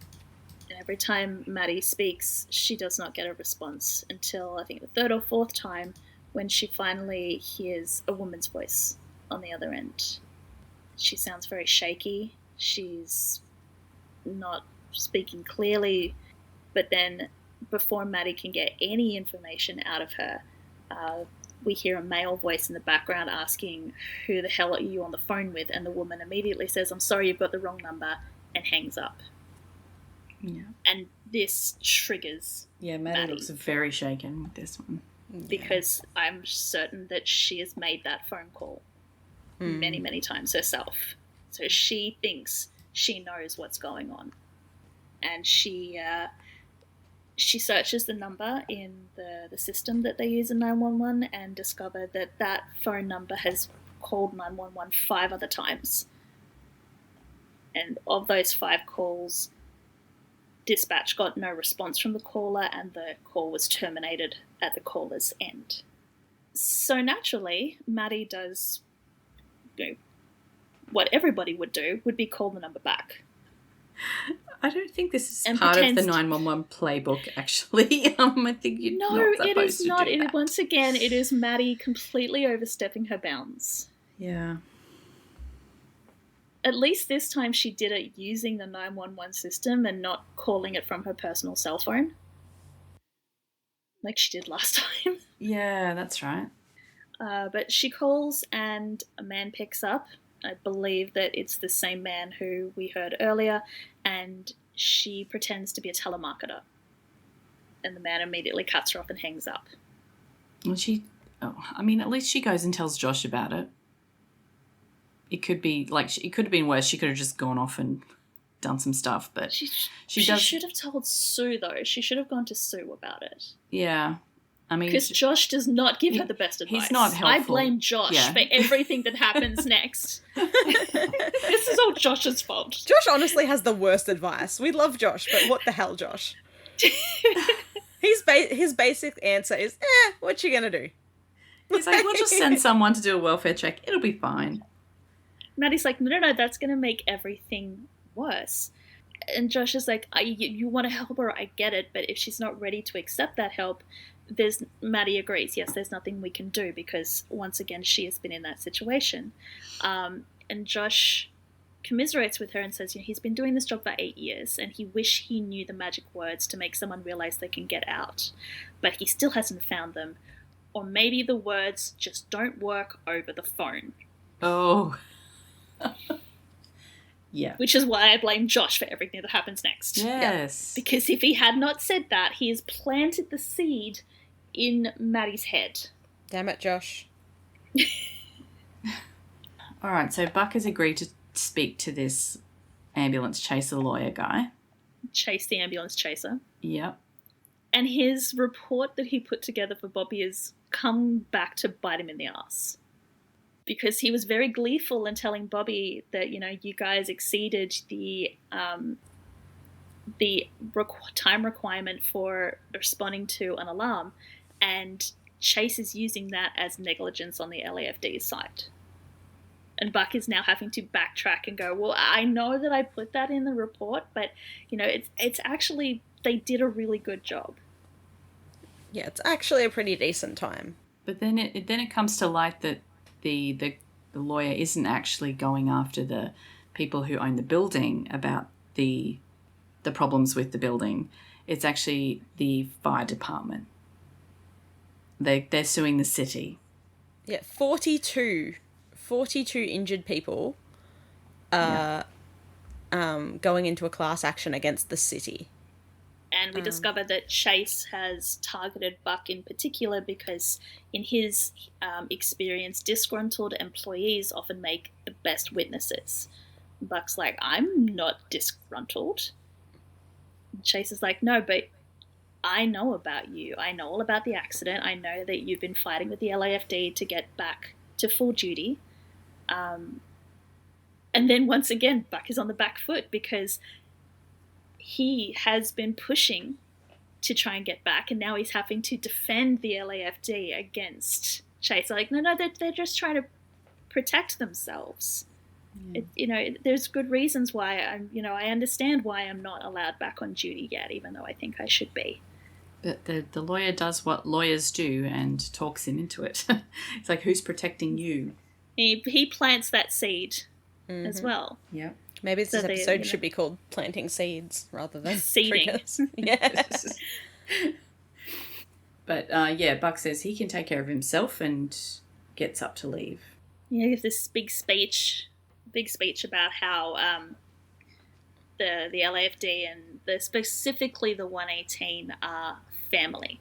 And every time Maddie speaks, she does not get a response until, I think, the third or fourth time when she finally hears a woman's voice on the other end. She sounds very shaky. She's not speaking clearly. But then, before Maddie can get any information out of her, we hear a male voice in the background asking, "Who the hell are you on the phone with?" And the woman immediately says, "I'm sorry, you've got the wrong number," and hangs up. Yeah. And this triggers Maddie looks very shaken with this one. Because I'm certain that she has made that phone call many, many times herself. So she thinks she knows what's going on. And she searches the number in the system that they use in 911 and discovered that phone number has called 911 5 other times. And of those 5 calls, dispatch got no response from the caller and the call was terminated at the caller's end. So naturally, Maddie does what everybody would do, would be call the number back. I don't think this is part of the 911 playbook, actually. I think you're not supposed it is to not. do that. Once again, it is Maddie completely overstepping her bounds. Yeah. At least this time she did it using the 911 system and not calling it from her personal cell phone. Like she did last time. Yeah, that's right. But she calls and a man picks up. I believe that it's the same man who we heard earlier, and she pretends to be a telemarketer. And the man immediately cuts her off and hangs up. Well, at least she goes and tells Josh about it. It could be, it could have been worse. She could have just gone off and done some stuff, but she should have told Sue, though. She should have gone to Sue about it. Yeah. Because Josh does not give her the best advice. He's not helpful. I blame Josh for everything that happens next. This is all Josh's fault. Josh honestly has the worst advice. We love Josh, but what the hell, Josh? His basic answer is, what you gonna do? He's like, we'll just send someone to do a welfare check. It'll be fine. Maddie's like, no, that's going to make everything worse. And Josh is like, you want to help her, I get it, but if she's not ready to accept that help, Maddie agrees, yes, there's nothing we can do because, once again, she has been in that situation. And Josh commiserates with her and says, he's been doing this job for 8 years and he wish he knew the magic words to make someone realize they can get out. But he still hasn't found them. Or maybe the words just don't work over the phone. Oh. Yeah. Which is why I blame Josh for everything that happens next. Yes. Yeah. Because if he had not said that, he has planted the seed in Maddie's head. Damn it, Josh. All right, so Buck has agreed to speak to this ambulance chaser lawyer guy. Chase the ambulance chaser. Yep. And his report that he put together for Bobby has come back to bite him in the ass. Because he was very gleeful in telling Bobby that, you guys exceeded the time requirement for responding to an alarm, and Chase is using that as negligence on the LAFD's side. And Buck is now having to backtrack and go, well, I know that I put that in the report, but, it's actually, they did a really good job. Yeah, it's actually a pretty decent time. But then it comes to light that the lawyer isn't actually going after the people who own the building about the problems with the building. It's actually the fire department. They're suing the city. Yeah, 42 injured people going into a class action against the city. And we discovered that Chase has targeted Buck in particular because in his experience, disgruntled employees often make the best witnesses. Buck's like, I'm not disgruntled. And Chase is like, no, but I know about you. I know all about the accident. I know that you've been fighting with the LAFD to get back to full duty. And then once again, Buck is on the back foot because he has been pushing to try and get back, and now he's having to defend the LAFD against Chase. Like, no, they're just trying to protect themselves. There's good reasons why I understand why I'm not allowed back on duty yet, even though I think I should be. But the lawyer does what lawyers do and talks him into it. It's like, who's protecting you? He plants that seed as well. Yeah. Maybe this episode should be called Planting Seeds rather than Seeding. Triggers. Yeah. But, Buck says he can take care of himself and gets up to leave. Yeah, gives this big speech about how the LAFD and specifically the 118 are family.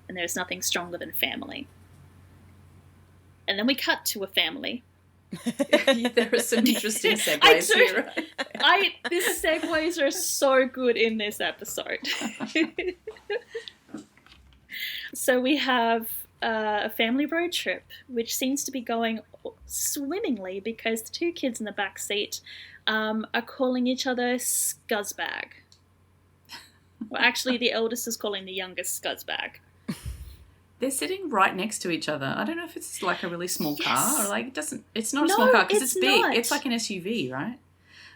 And there's nothing stronger than family. And then we cut to a family. There are some interesting segues here. These segues are so good in this episode. So we have a family road trip, which seems to be going swimmingly because the two kids in the back seat are calling each other scuzzbag. Well, actually, the eldest is calling the youngest scuzzbag. They're sitting right next to each other. I don't know if it's like a really small car or like it's not a No, small car because it's big. not. It's like an SUV, right?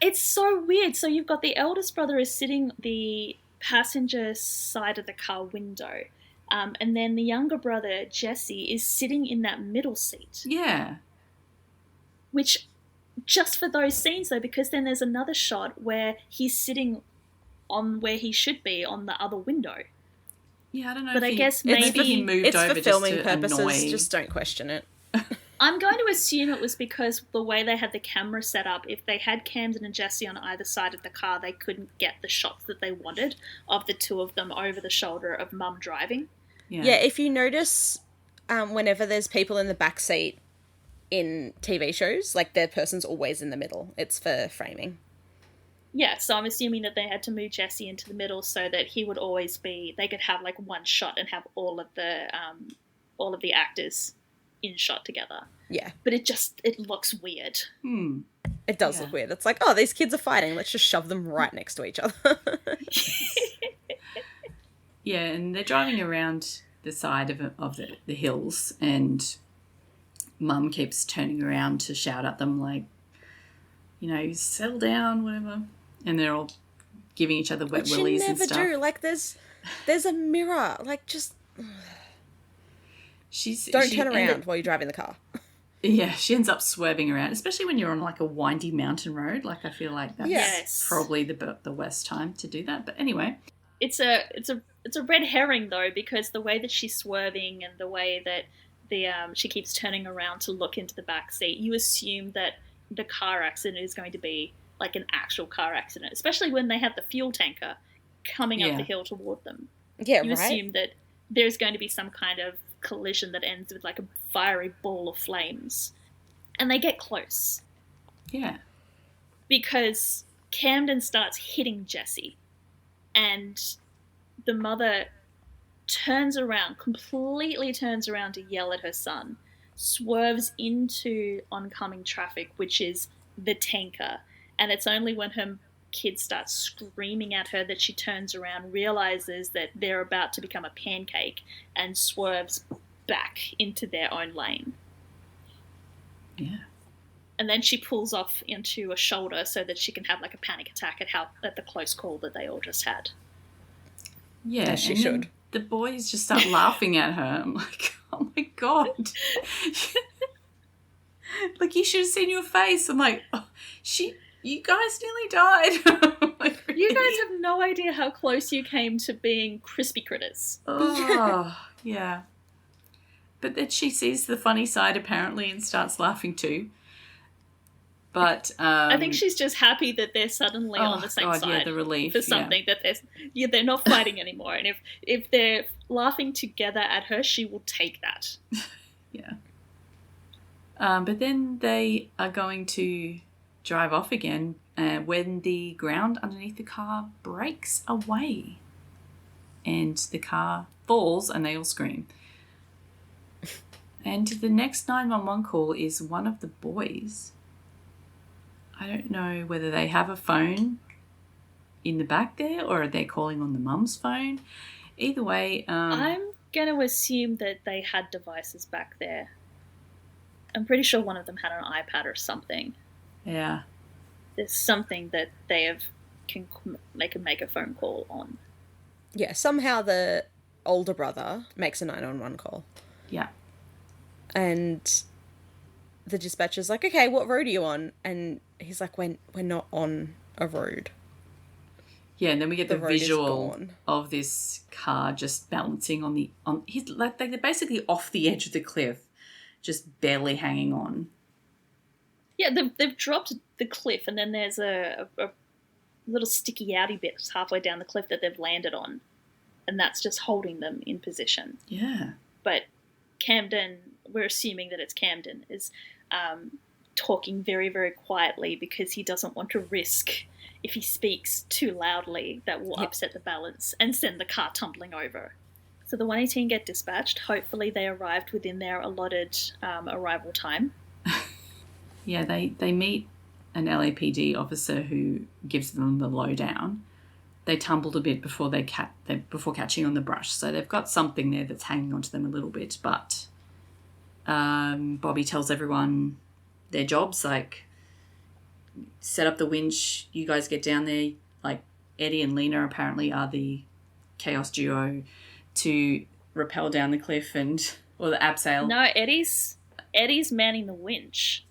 It's so weird. So you've got the eldest brother is sitting the passenger side of the car window. And then the younger brother, Jesse, is sitting in that middle seat. Yeah. Which, just for those scenes though, because then there's another shot where he's sitting on where he should be on the other window. Yeah, I don't know. But I guess maybe he moved it's over for filming just to purposes. annoy. Just don't question it. I'm going to assume it was because the way they had the camera set up, if they had Camden and Jesse on either side of the car, they couldn't get the shots that they wanted of the two of them over the shoulder of Mum driving. Yeah, if you notice, whenever there's people in the back seat in TV shows, like their person's always in the middle. It's for framing. Yeah, so I'm assuming that they had to move Jesse into the middle so that he would always be. They could have like one shot and have all of the actors in shot together. Yeah, but it looks weird. It does look weird. It's like, oh, these kids are fighting. Let's just shove them right next to each other. Yeah, and they're driving around the side of the hills, and Mum keeps turning around to shout at them like, settle down, whatever. And they're all giving each other wet willies and stuff. You never do. Like, there's a mirror. Like, just don't turn around while you're driving the car. Yeah, she ends up swerving around, especially when you're on like a windy mountain road. Like, I feel like that's probably the worst time to do that. But anyway, it's a red herring though, because the way that she's swerving and the way that she keeps turning around to look into the back seat, you assume that the car accident is going to be like an actual car accident, especially when they have the fuel tanker coming up Yeah. the hill toward them. Yeah, You right? assume that there's going to be some kind of collision that ends with like a fiery ball of flames. And they get close Yeah. because Camden starts hitting Jessie, and the mother completely turns around to yell at her son, swerves into oncoming traffic, which is the tanker. And it's only when her kid starts screaming at her that she turns around, realizes that they're about to become a pancake, and swerves back into their own lane. Yeah. And then she pulls off into a shoulder so that she can have like a panic attack at the close call that they all just had. Yeah, As she and then should. the boys just start laughing at her. I'm like, oh my God. Like, you should have seen your face. I'm like, oh, you guys nearly died. Like, You really? guys have no idea how close you came to being crispy critters. Oh, yeah. But then she sees the funny side, apparently, and starts laughing too. But I think she's just happy that they're suddenly on the same side. Yeah, the relief. For something that they're not fighting anymore. And if they're laughing together at her, she will take that. Yeah. But then they are going to drive off again when the ground underneath the car breaks away. And the car falls and they all scream. And the next 911 call is one of the boys. I don't know whether they have a phone in the back there or they're calling on the mum's phone. Either way... I'm going to assume that they had devices back there. I'm pretty sure one of them had an iPad or something. Yeah. There's something that they can make a phone call on. Yeah, somehow the older brother makes a 911 call. Yeah. And the dispatcher's like, okay, what road are you on? And he's like, we're not on a road. Yeah, and then we get the road is visual gone. of this car just balancing on he's like they're basically off the edge of the cliff, just barely hanging on. Yeah, they've dropped the cliff, and then there's a little sticky outy bit halfway down the cliff that they've landed on, and that's just holding them in position. Yeah. But Camden, we're assuming that it's Camden, is talking very, very quietly because he doesn't want to risk, if he speaks too loudly, that will upset the balance and send the car tumbling over. So the 118 get dispatched. Hopefully they arrived within their allotted arrival time. Yeah, they meet an LAPD officer who gives them the lowdown. They tumbled a bit before before catching on the brush, so they've got something there that's hanging onto them a little bit. But Bobby tells everyone their jobs, like set up the winch, you guys get down there. Like Eddie and Lena apparently are the chaos duo to rappel down the cliff or the abseil. No, Eddie's manning the winch.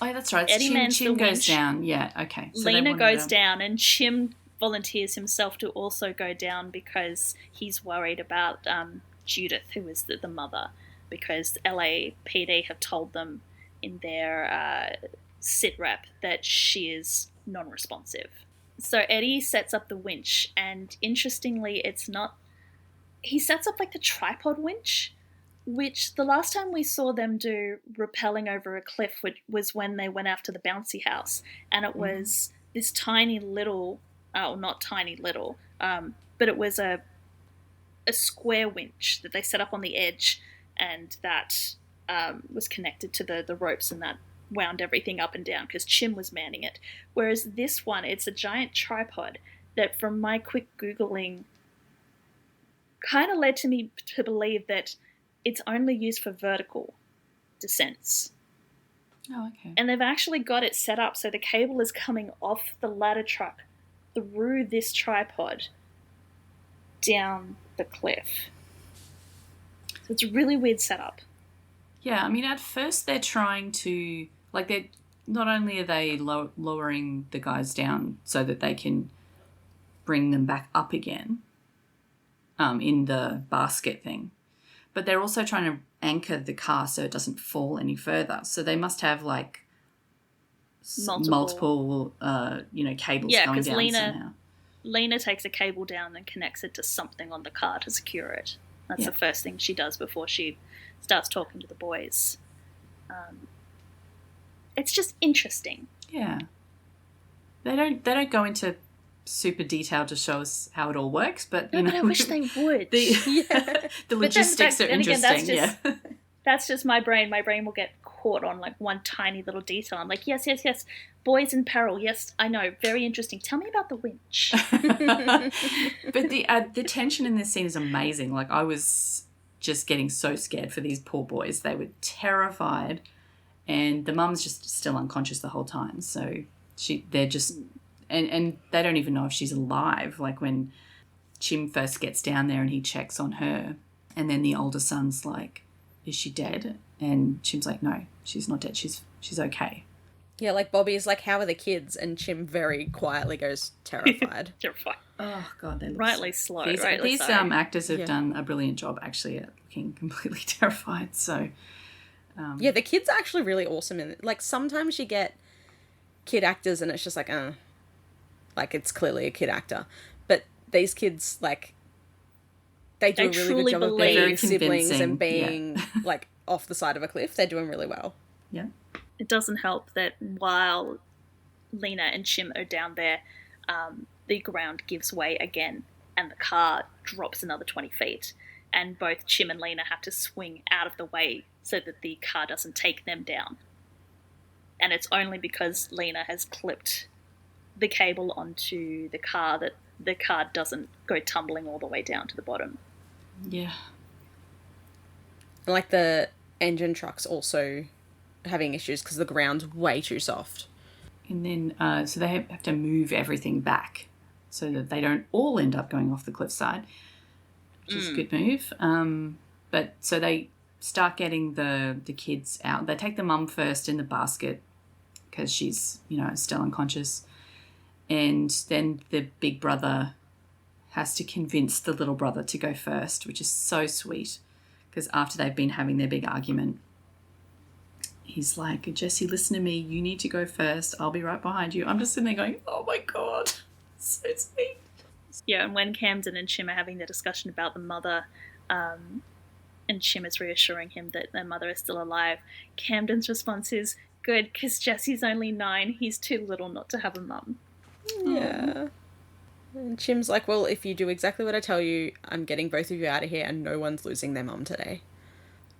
Oh, that's right. Eddie mans Chim the goes winch. down. Yeah, okay. So Lena goes down, and Chim volunteers himself to also go down because he's worried about Judith, who is the mother, because LAPD have told them in their sit rep that she is non-responsive. So Eddie sets up the winch, and interestingly, he sets up like the tripod winch, which the last time we saw them do rappelling over a cliff was when they went after the bouncy house, and it was this tiny little, not tiny little, but it was a square winch that they set up on the edge, and that was connected to the ropes, and that wound everything up and down because Chim was manning it. Whereas this one, it's a giant tripod that, from my quick Googling, kind of led to me to believe that it's only used for vertical descents. Oh, okay. And they've actually got it set up so the cable is coming off the ladder truck through this tripod down the cliff. So it's a really weird setup. Yeah, I mean, at first they're trying to, like, they're not only are they lowering the guys down so that they can bring them back up again in the basket thing, but they're also trying to anchor the car so it doesn't fall any further. So they must have, like, multiple cables going down somehow. Lena takes a cable down and connects it to something on the car to secure it. That's the first thing she does before she starts talking to the boys. It's just interesting. Yeah. They don't go into super detail to show us how it all works, but but I wish they would. The logistics are interesting. That's just my brain. My brain will get caught on like one tiny little detail. I'm like, yes. Boys in peril. Yes, I know. Very interesting. Tell me about the winch. But the tension in this scene is amazing. Like, I was just getting so scared for these poor boys. They were terrified, and the mum's just still unconscious the whole time. So they're just, and they don't even know if she's alive. Like, when Chim first gets down there and he checks on her, and then the older son's like, is she dead? And Chim's like, no, she's not dead. She's okay. Yeah, like Bobby's like, how are the kids? And Chim very quietly goes, terrified. Terrified. Oh, God. They look rightly slow. These actors have done a brilliant job, actually, at looking completely terrified. So, yeah, the kids are actually really awesome in it. Like, sometimes you get kid actors and it's just like, it's clearly a kid actor. But these kids, like, they do a really good job of being siblings and being, like, off the side of a cliff. They're doing really well. Yeah. It doesn't help that while Lena and Chim are down there, the ground gives way again and the car drops another 20 feet. And both Chim and Lena have to swing out of the way so that the car doesn't take them down. And it's only because Lena has clipped the cable onto the car that the car doesn't go tumbling all the way down to the bottom. Yeah. Like, the engine truck's also having issues because the ground's way too soft. And then, so they have to move everything back so that they don't all end up going off the cliffside, which is a good move. But so they start getting the kids out. They take the mum first in the basket because she's, still unconscious. And then the big brother has to convince the little brother to go first, which is so sweet because after they've been having their big argument, he's like, Jesse, listen to me. You need to go first. I'll be right behind you. I'm just sitting there going, oh, my God. So sweet. Yeah, and when Camden and Chim are having the discussion about the mother, and Chim is reassuring him that their mother is still alive, Camden's response is, good, because Jesse's only 9. He's too little not to have a mum. Yeah. And Chim's like, well, if you do exactly what I tell you, I'm getting both of you out of here and no one's losing their mum today.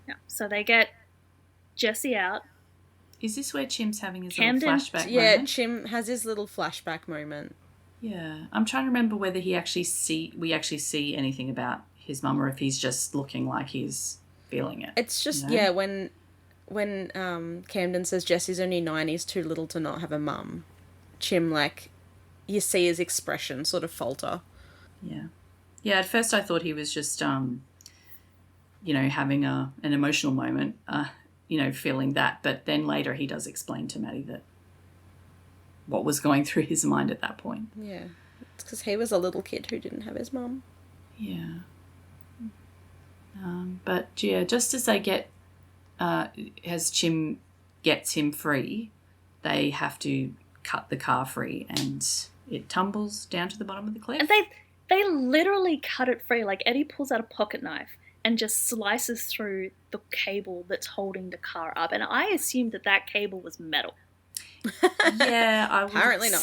Yeah, so they get Jesse out. Is this where Chim's having his little flashback moment? Yeah, Chim has his little flashback moment. Yeah. I'm trying to remember whether we actually see anything about his mum or if he's just looking like he's feeling it. It's just, when Camden says Jesse's only 9, he's too little to not have a mum. Chim, like, you see his expression sort of falter. Yeah. Yeah, at first I thought he was just, having an emotional moment, feeling that. But then later he does explain to Maddie that what was going through his mind at that point. Yeah. It's because he was a little kid who didn't have his mum. Yeah. But, yeah, just as they get, as Chim gets him free, they have to cut the car free and it tumbles down to the bottom of the cliff. And they literally cut it free. Like, Eddie pulls out a pocket knife and just slices through the cable that's holding the car up. And I assumed that cable was metal. Yeah, I would. Apparently not.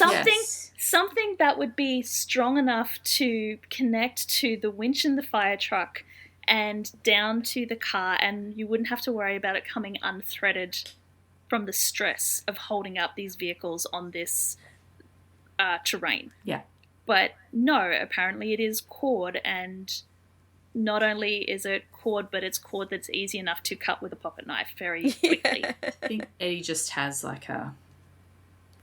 Something that would be strong enough to connect to the winch in the fire truck and down to the car, and you wouldn't have to worry about it coming unthreaded from the stress of holding up these vehicles on this terrain. Yeah. But no, apparently it is cord, and not only is it cord, but it's cord that's easy enough to cut with a pocket knife very quickly. I think Eddie just has like a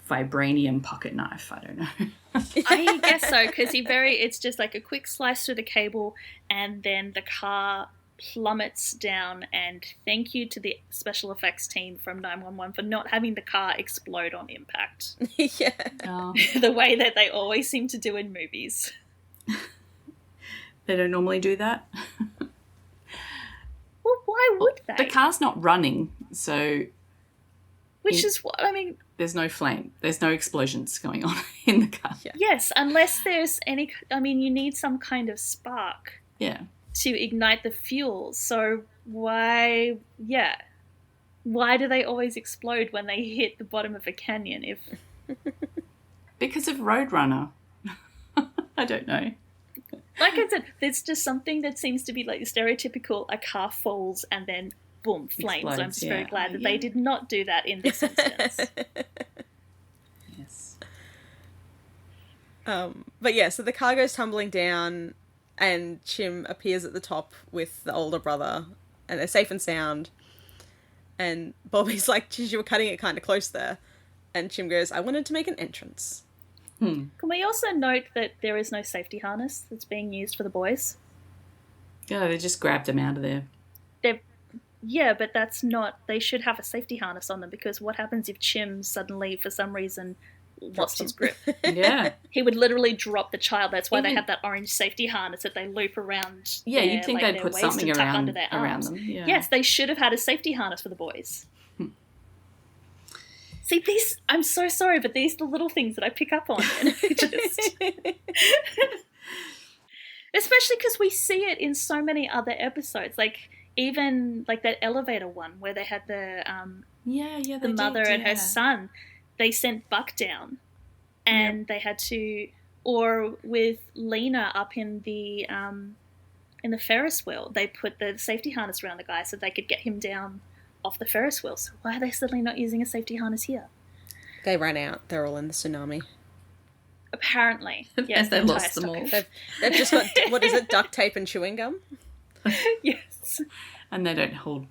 vibranium pocket knife. I don't know. I guess so, because it's just like a quick slice through the cable, and then the car plummets down, and thank you to the special effects team from 911 for not having the car explode on impact. Yeah. Oh. The way that they always seem to do in movies. They don't normally do that. Well, why would they? The car's not running, so... Which is what, I mean, there's no flame. There's no explosions going on in the car. Yeah. Yes, unless there's any... I mean, you need some kind of spark Yeah. to ignite the fuel. So why... Yeah. Why do they always explode when they hit the bottom of a canyon? If Because of Roadrunner. I don't know. Like I said, there's just something that seems to be like stereotypical, a car falls and then boom, flames. Explodes, I'm just very yeah. glad that Yeah. they did not do that in this instance. Yes. But yeah, so the car goes tumbling down and Chim appears at the top with the older brother and they're safe and sound. And Bobby's like, geez, you were cutting it kind of close there. And Chim goes, I wanted to make an entrance. Can we also note that there is no safety harness that's being used for the boys? Yeah, they just grabbed him out of there. Yeah, but that's not... They should have a safety harness on them, because what happens if Chim suddenly, for some reason, lost his grip? Yeah. He would literally drop the child. That's why they Even- have that orange safety harness that they loop around. Yeah, their, you'd think like, they'd their put waist something and tuck around under their arms. them. Yeah. Yes, they should have had a safety harness for the boys. See, these... I'm so sorry, but these are the little things that I pick up on. And I just... Especially because we see it in so many other episodes. Like, even like that elevator one where they had the Yeah, the mother and her son. They sent Buck down, and they had to... Or with Lena up in the Ferris wheel, they put the safety harness around the guy so they could get him down off the Ferris wheel. So why are they suddenly not using a safety harness here? They ran out. They're all in the tsunami. Apparently. Yes, They the lost entire them all. stock. They've just got, what is it, duct tape and chewing gum? Yes. And they don't hold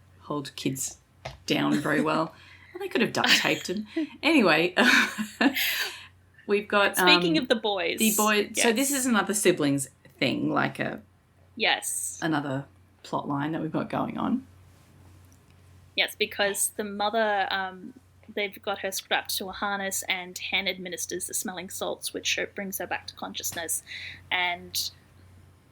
kids down very well. Well, they could have duct taped them. Anyway, we've got... Speaking of the boys. The boy. Yes. So this is another siblings thing, like Yes. another plot line that we've got going on. Yes, because the mother, they've got her strapped to a harness, and Hen administers the smelling salts, which brings her back to consciousness. And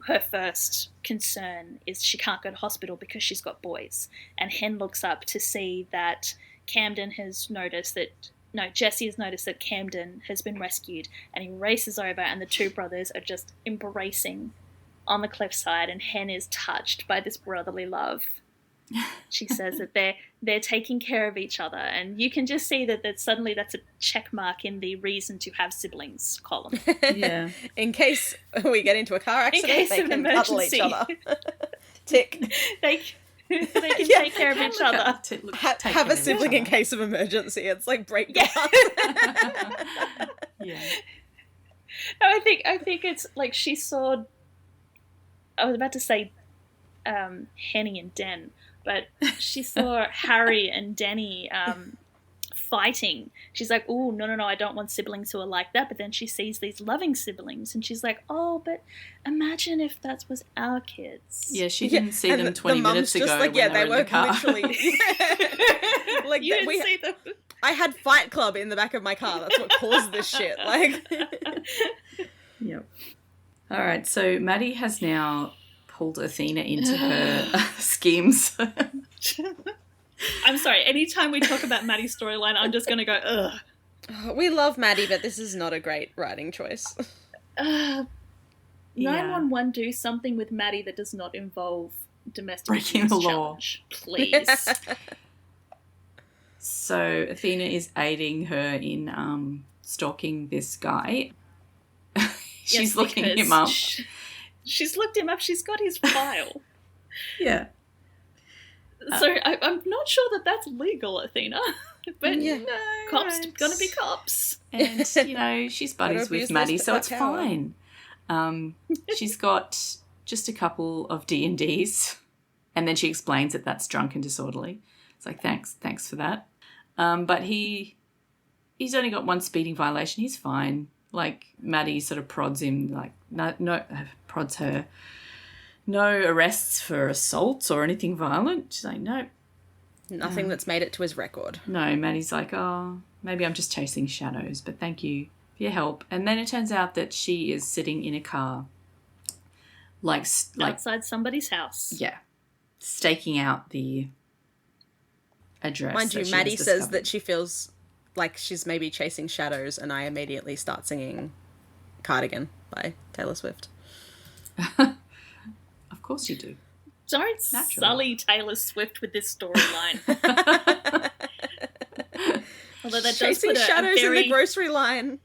her first concern is she can't go to hospital because she's got boys. And Hen looks up to see that Camden has noticed that... No, Jesse has noticed that Camden has been rescued, and he races over, and the two brothers are just embracing on the cliffside, and Hen is touched by this brotherly love. She says that they're taking care of each other, and you can just see that suddenly that's a check mark in the reason to have siblings column. Yeah. In case we get into a car accident, case they of can cuddle each emergency. other. Tick. they can Yeah, take care of each other. Have a sibling in case of emergency. It's like break glass. Yeah. No, I think it's like she saw... I was about to say Henny and Den, but she saw Harry and Denny fighting. She's like, oh, no, I don't want siblings who are like that. But then she sees these loving siblings, and she's like, oh, but imagine if that was our kids. Yeah, she didn't see and them 20 mum's minutes just ago like, when they were in were the car. literally... like, You didn't see them. I had Fight Club in the back of my car. That's what caused this shit. Like... Yep. All right, so Maddie has now pulled Athena into her schemes. I'm sorry, anytime we talk about Maddie's storyline, I'm just going to go, ugh. We love Maddie, but this is not a great writing choice. 911 do something with Maddie that does not involve domestic Breaking abuse the law. challenge, please. So Athena is aiding her in stalking this guy. She's Yes, looking because him up. She's looked him up. She's got his file. Yeah. So I'm not sure that that's legal, Athena. But Yeah. No, cops it's- gonna be cops. And, she's buddies Gotta abuse with Maddie, those- so that it's power. fine. She's got just a couple of D&Ds, and then she explains that that's drunk and disorderly. It's like, thanks for that. But he's only got one speeding violation. He's fine. Like, Maddie sort of prods him, like, prods her. No arrests for assault or anything violent. She's like, no. Nothing that's made it to his record. No, Maddie's like, oh, maybe I'm just chasing shadows, but thank you for your help. And then it turns out that she is sitting in a car, like Outside somebody's house. yeah, staking out the address. Mind that you, she Maddie has says discovered. that she feels like she's maybe chasing shadows, and I immediately start singing Cardigan by Taylor Swift. Of course you do. Don't Naturally. sully Taylor Swift with this storyline. Although that does Chasing put shadows in the grocery line.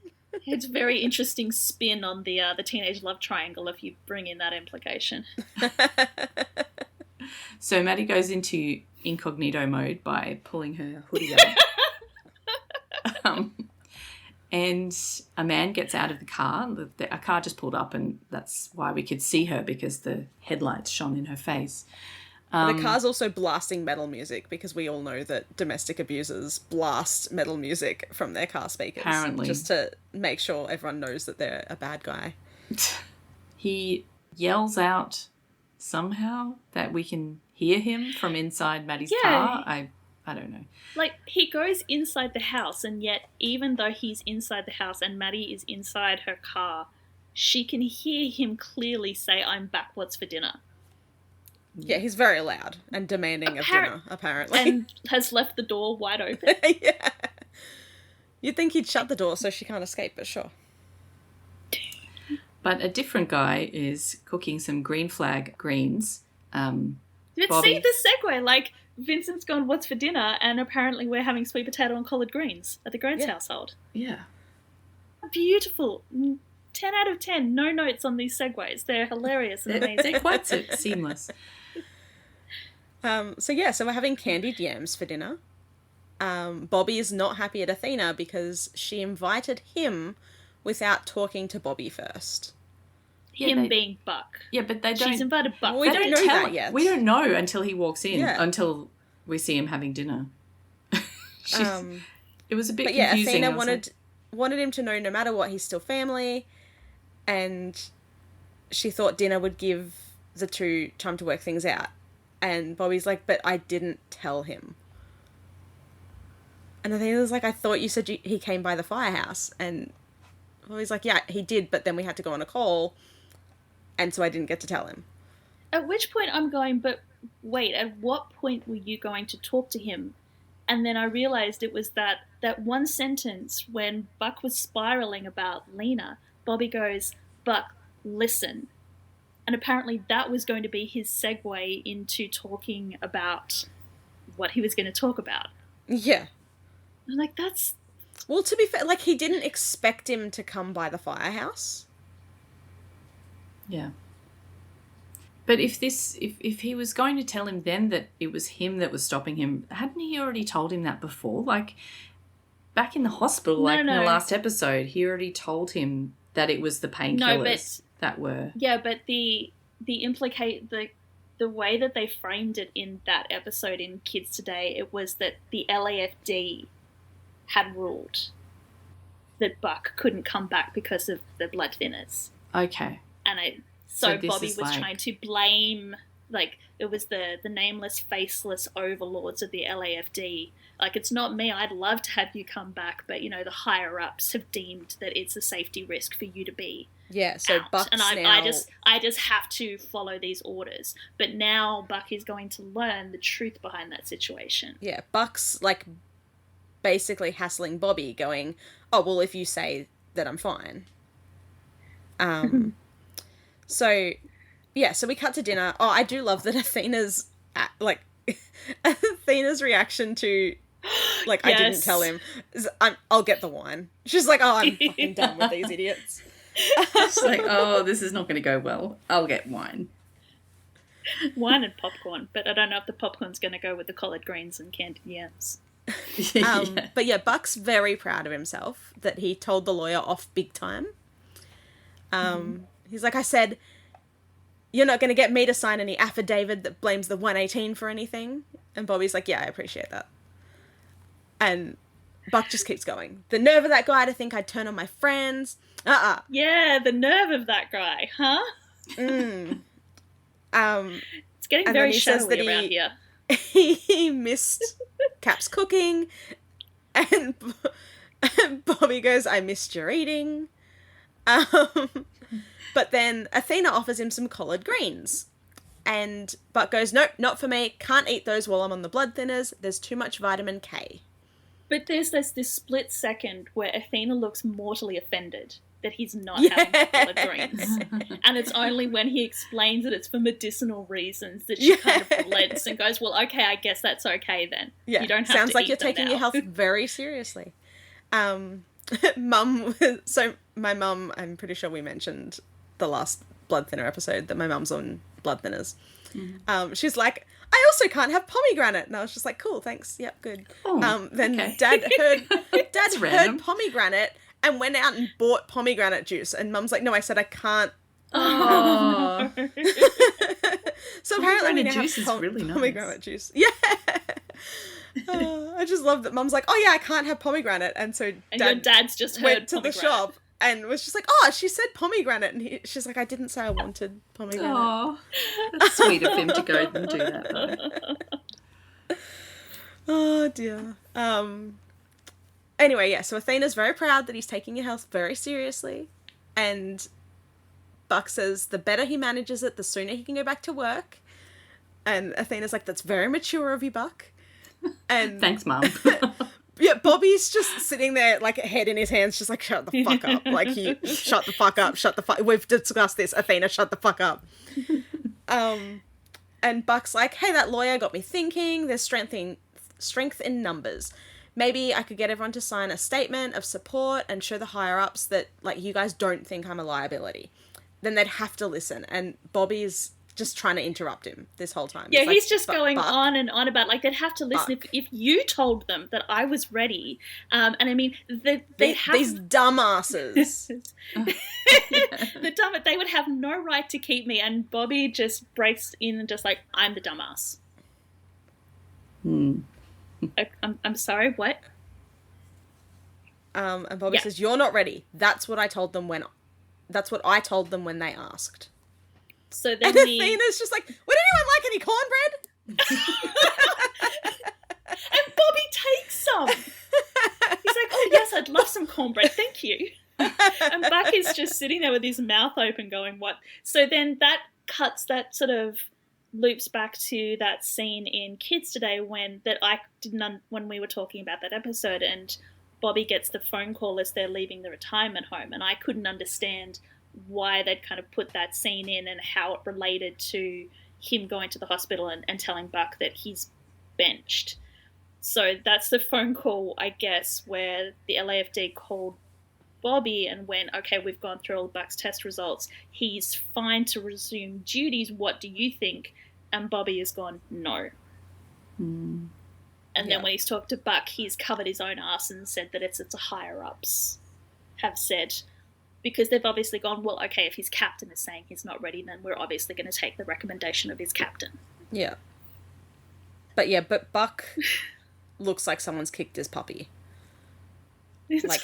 It's a very interesting spin on the teenage love triangle if you bring in that implication. So Maddie goes into incognito mode by pulling her hoodie up. And a man gets out of the car. A car just pulled up, and that's why we could see her, because the headlights shone in her face. The car's also blasting metal music, because we all know that domestic abusers blast metal music from their car speakers. Apparently. Just to make sure everyone knows that they're a bad guy. He yells out somehow that we can hear him from inside Maddie's car. I don't know. Like, he goes inside the house, and yet even though he's inside the house and Maddie is inside her car, she can hear him clearly say, "I'm back, what's for dinner?" Yeah, he's very loud and demanding of dinner, apparently. And has left the door wide open. Yeah. You'd think he'd shut the door so she can't escape, but sure. But a different guy is cooking some green flag greens. But Bobby. see the segue, like, Vincent's gone, "What's for dinner?" And apparently we're having sweet potato and collard greens at the Groans household. Yeah. Beautiful. 10 out of 10. No notes on these segues. They're hilarious and amazing. They're quite seamless. So we're having candied yams for dinner. Bobby is not happy at Athena because she invited him without talking to Bobby first. Him being Buck. Yeah, but they don't... She's invited Buck. We don't know that yet. We don't know until he walks in, Yeah. until we see him having dinner. It was a bit But yeah, confusing. Athena wanted him to know no matter what, he's still family, and she thought dinner would give the two time to work things out. And Bobby's like, "But I didn't tell him." And Athena's like, "I thought you said he came by the firehouse." And Bobby's like, "Yeah, he did, but then we had to go on a call, and so I didn't get to tell him." At which point I'm going, but wait, at what point were you going to talk to him? And then I realised it was that one sentence when Buck was spiralling about Lena, Bobby goes, "Buck, listen." And apparently that was going to be his segue into talking about what he was going to talk about. Yeah. I'm like, that's... Well, to be fair, like, he didn't expect him to come by the firehouse. Yeah. But if he was going to tell him then that it was him that was stopping him, hadn't he already told him that before? Like, back in the hospital, in the last episode, he already told him that it was the painkillers that were... Yeah, but the way that they framed it in that episode in Kids Today, it was that the LAFD had ruled that Buck couldn't come back because of the blood thinners. Okay. And so Bobby was like... trying to blame, like, it was the nameless, faceless overlords of the LAFD. Like, it's not me, I'd love to have you come back, but, the higher-ups have deemed that it's a safety risk for you to be Yeah, so out. Buck's And now... I just have to follow these orders. But now Buck is going to learn the truth behind that situation. Yeah, Buck's, like, basically hassling Bobby, going, "Oh, well, if you say that I'm fine." So we cut to dinner. Oh, I do love that Athena's reaction to, like, Yes. I didn't tell him. I'll get the wine. She's like, "Oh, I'm fucking done with these idiots." It's like, oh, this is not going to go well. I'll get wine. Wine and popcorn, but I don't know if the popcorn's going to go with the collard greens and candied yams. Yeah. But yeah, Buck's very proud of himself that he told the lawyer off big time. He's like, "I said, you're not going to get me to sign any affidavit that blames the 118 for anything." And Bobby's like, "Yeah, I appreciate that." And Buck just keeps going. "The nerve of that guy to think I'd turn on my friends. Yeah, the nerve of that guy, huh? It's getting very shadowy around here. He missed Cap's cooking, and Bobby goes, "I missed your eating." But then Athena offers him some collard greens, and Buck goes, "Nope, not for me. Can't eat those while I'm on the blood thinners. There's too much vitamin K." But there's this split second where Athena looks mortally offended that he's not Yeah. having collard greens. And it's only when he explains that it's for medicinal reasons that she kind of relents and goes, well, okay, I guess that's okay then. Yeah, You don't have sounds to like eat you're them taking now. your health very seriously. So my mum, I'm pretty sure we mentioned the last blood thinner episode that my mum's on blood thinners. She's like, I also can't have pomegranate, and I was just like, cool, thanks, yep, good. Oh, Then okay. Dad heard random. pomegranate and went out and bought pomegranate juice, and Mum's like, no, I said I can't. Oh, So apparently we pomegranate now juice have is really nice. pomegranate juice. Yeah. I just love that Mum's like, oh yeah, I can't have pomegranate, and so And your dad's just heard went to the pomegranate. shop and was just like, oh, she said pomegranate, and she's like, I didn't say I wanted pomegranate. oh, that's sweet of him to go and do that. Though. Oh dear. Anyway, yeah, so Athena's very proud that he's taking your health very seriously, and Buck says the better he manages it, the sooner he can go back to work. And Athena's like, that's very mature of you, Buck. And Thanks, Mum. yeah, Bobby's just sitting there, like, head in his hands, just like, shut the fuck up. Like, shut the fuck up, shut the fuck... We've discussed this, Athena, shut the fuck up. And Buck's like, hey, that lawyer got me thinking, there's strength in numbers. Maybe I could get everyone to sign a statement of support and show the higher-ups that, like, you guys don't think I'm a liability. Then they'd have to listen. And Bobby's just trying to interrupt him this whole time. Yeah, It's like, he's just going Buck, on and on about, like, they'd have to listen if you told them that I was ready. And I mean, they'd have... These dumbasses. They would have no right to keep me, and Bobby just breaks in and just like, I'm the dumbass. I'm sorry, what? And Bobby says, you're not ready. That's what I told them when they asked. So then And Athena's just like, would anyone like any cornbread? And Bobby takes some. He's like, oh yes, I'd love some cornbread, thank you. And Buck is just sitting there with his mouth open going, what? So then that loops back to that scene in Kids Today when we were talking about that episode, and Bobby gets the phone call as they're leaving the retirement home, and I couldn't understand why they'd kind of put that scene in and how it related to him going to the hospital and telling Buck that he's benched. So that's the phone call, I guess, where the LAFD called Bobby and went, okay, we've gone through all of Buck's test results. He's fine to resume duties. What do you think? And Bobby has gone, no. And then when he's talked to Buck, he's covered his own ass and said that it's a higher-ups have said. Because they've obviously gone, well, okay, if his captain is saying he's not ready, then we're obviously going to take the recommendation of his captain. Yeah. But Buck looks like someone's kicked his puppy. Like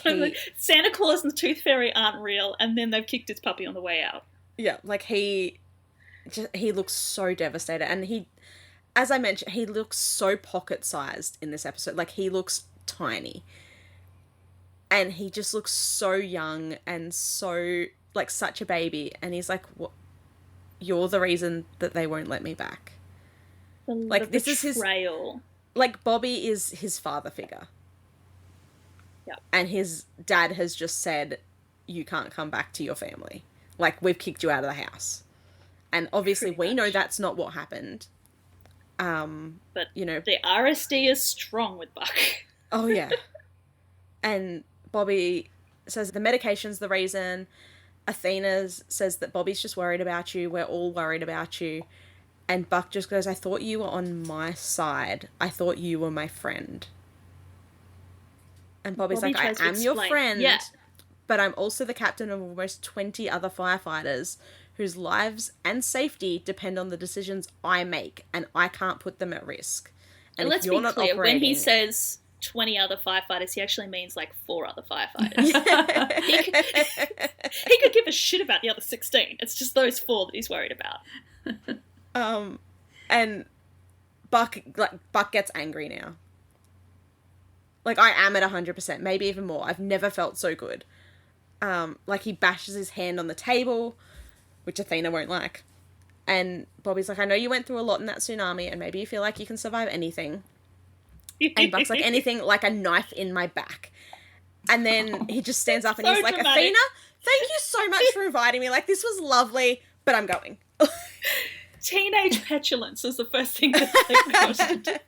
Santa Claus and the Tooth Fairy aren't real, and then they've kicked his puppy on the way out. Yeah, like he looks so devastated, and as I mentioned, he looks so pocket-sized in this episode. Like, he looks tiny. And he just looks so young and so, like, such a baby. And he's like, what? You're the reason that they won't let me back. Like, this is his... Like, Bobby is his father figure. Yep. And his dad has just said, you can't come back to your family. Like, we've kicked you out of the house. And obviously we know that's not what happened. But, you know... the RSD is strong with Buck. Oh, yeah. And Bobby says the medication's the reason. Athena says that Bobby's just worried about you. We're all worried about you. And Buck just goes, I thought you were on my side. I thought you were my friend. And Bobby's Bobby like, I am your friend, but I'm also the captain of almost 20 other firefighters whose lives and safety depend on the decisions I make, and I can't put them at risk. And let's be clear, when he says 20 other firefighters, he actually means like 4 other firefighters. He could give a shit about the other 16. It's just those 4 that he's worried about. And Buck gets angry now. Like, I am at 100%, maybe even more. I've never felt so good. Like, he bashes his hand on the table, which Athena won't like. And Bobby's like, I know you went through a lot in that tsunami, and maybe you feel like you can survive anything. And Buck's like, anything like a knife in my back. And then he just stands up and So he's like, dramatic. Athena, thank you so much for inviting me. Like, this was lovely, but I'm going. Teenage petulance is the first thing that they did.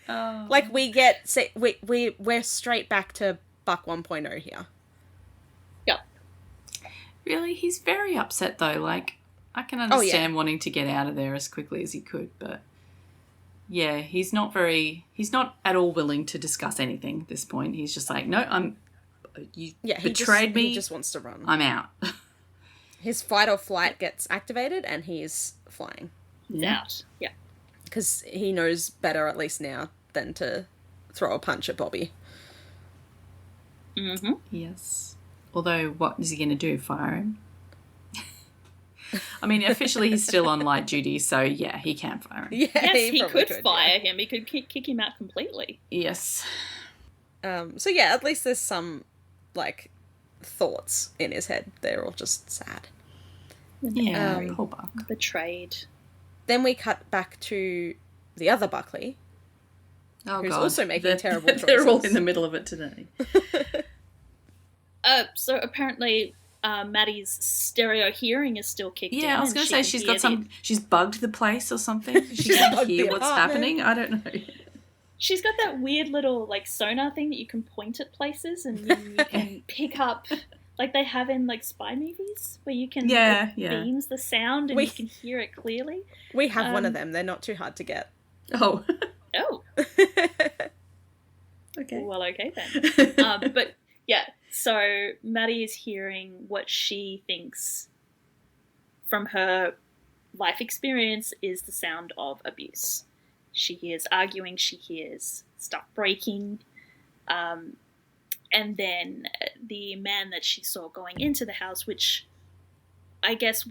Like, we're straight back to Buck 1.0 here. Yep. Really? He's very upset, though. Like, I can understand wanting to get out of there as quickly as he could, but yeah, he's not at all willing to discuss anything at this point. He's just like, no, you betrayed me. He just wants to run. I'm out. His fight or flight gets activated and he's flying. He's out. Yeah. Because he knows better, at least now, than to throw a punch at Bobby. Mm-hmm. Yes. Although, what is he going to do? Fire him? I mean, officially he's still on light duty, so yeah, he can fire him. Yeah, yes, he could fire yeah. him. He could kick him out completely. Yes. So yeah, at least there's some, like, thoughts in his head. They're all just sad. Yeah, poor Buck. Betrayed. Then we cut back to the other Buckley, who's also making terrible choices. They're all in the middle of it today. So apparently Maddie's stereo hearing is still kicked in. Yeah, I was going to say she's bugged the place or something. She can't hear what's happening. I don't know. She's got that weird little, like, sonar thing that you can point at places and then you can pick up, like they have in, like, spy movies, where you can beams the sound and you can hear it clearly. We have one of them. They're not too hard to get. Oh. Oh. Okay. Well, okay then. But, yeah, so Maddie is hearing what she thinks from her life experience is the sound of abuse. She hears arguing, she hears stuff breaking, and then the man that she saw going into the house, which I guess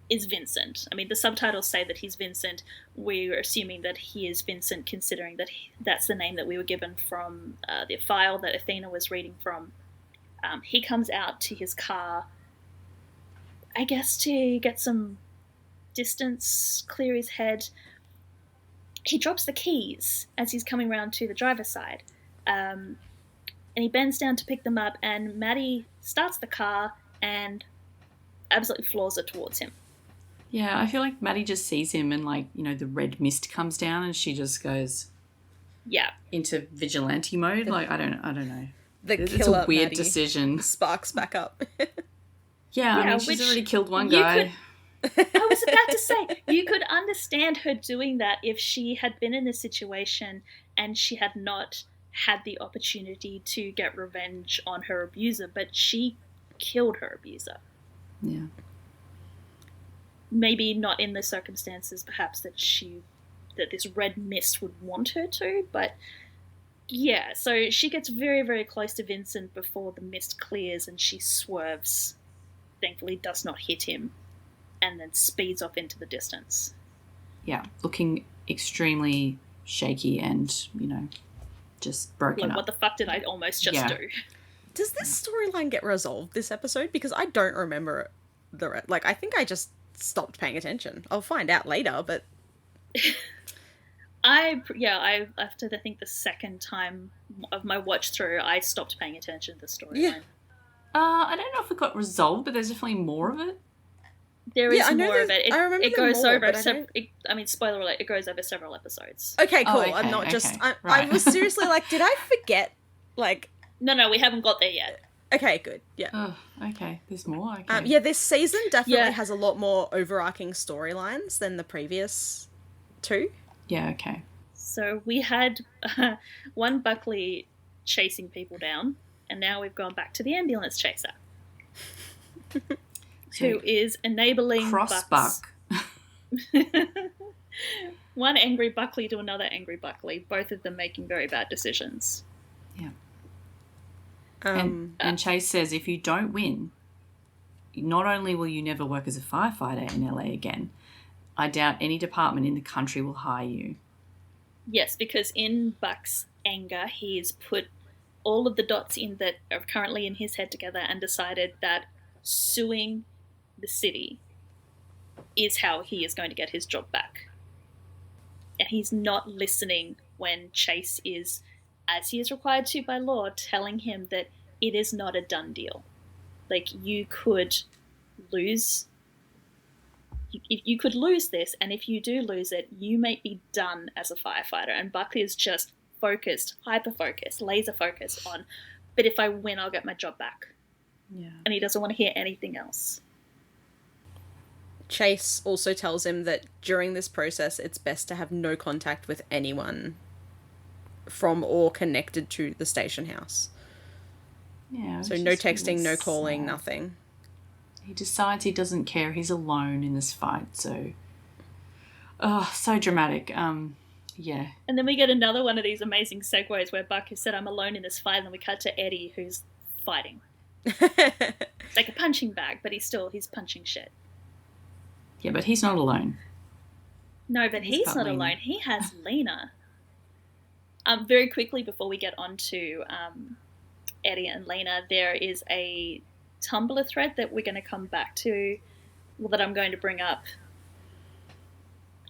is Vincent. I mean, the subtitles say that he's Vincent. We're assuming that he is Vincent, considering that that's the name that we were given from the file that Athena was reading from. He comes out to his car, I guess to get some distance, clear his head. He drops the keys as he's coming round to the driver's side. And he bends down to pick them up, and Maddie starts the car and absolutely floors it towards him. Yeah, I feel like Maddie just sees him and, like, you know, the red mist comes down and she just goes into vigilante mode. Like, I don't know. It's a weird Maddie decision. Sparks back up. Yeah, I mean, she's already killed one guy. I was about to say, you could understand her doing that if she had been in this situation and she had not had the opportunity to get revenge on her abuser, but she killed her abuser. Yeah. Maybe not in the circumstances, perhaps, that this red mist would want her to, but yeah, so she gets very, very close to Vincent before the mist clears and she swerves. Thankfully does not hit him. And then speeds off into the distance. Yeah, looking extremely shaky and, you know, just broken up. What the fuck did I almost just do? Does this storyline get resolved this episode? Because I don't remember I think I just stopped paying attention. I'll find out later, but... after I think the second time of my watch through, I stopped paying attention to the storyline. Yeah. I don't know if it got resolved, but there's definitely more of it. There is more of it. I remember it goes more, over. I mean, spoiler alert! It goes over several episodes. Okay, cool. Okay, I'm not just. I right. was seriously like, did I forget? Like, no, we haven't got there yet. Okay, good. Yeah. Oh, okay. There's more. Okay. Yeah, this season definitely has a lot more overarching storylines than the previous two. Yeah. Okay. So we had one Buckley chasing people down, and now we've gone back to the ambulance chaser. Who is enabling Cross Bucks. Buck. One angry Buckley to another angry Buckley, both of them making very bad decisions. Yeah. And Chase says, if you don't win, not only will you never work as a firefighter in LA again, I doubt any department in the country will hire you. Yes, because in Buck's anger, he's put all of the dots in that are currently in his head together and decided that suing the city is how he is going to get his job back. and he's not listening when Chase is, as he is required to by law, telling him that it is not a done deal. Like, you could lose... You could lose this, and if you do lose it, you may be done as a firefighter. And Buck is just focused, hyper-focused, laser-focused on, but if I win, I'll get my job back. Yeah. And he doesn't want to hear anything else. Chase also tells him that during this process, it's best to have no contact with anyone from or connected to the station house. Yeah. So no texting, no calling, nothing. He decides he doesn't care. He's alone in this fight. So, so dramatic. Yeah. And then we get another one of these amazing segues where Buck has said, I'm alone in this fight, and then we cut to Eddie, who's fighting. It's like a punching bag, but he's punching shit. Yeah, but he's not alone. No, but he's not Lena. alone. He has Lena. Very quickly before we get on to Eddie and Lena, there is a Tumblr thread that we're going to come back to, that I'm going to bring up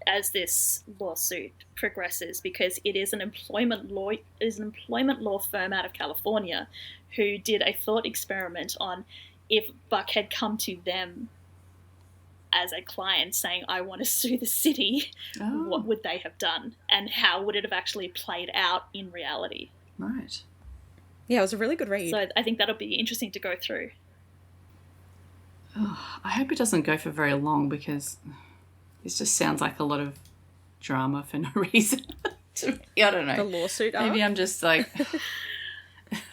as this lawsuit progresses, because it is an employment law firm out of California who did a thought experiment on if Buck had come to them as a client saying, I want to sue the city, what would they have done? And how would it have actually played out in reality? Right. Yeah, it was a really good read. So I think that'll be interesting to go through. Oh, I hope it doesn't go for very long, because this just sounds like a lot of drama for no reason. To me, I don't know. The lawsuit arc? Maybe I'm just like...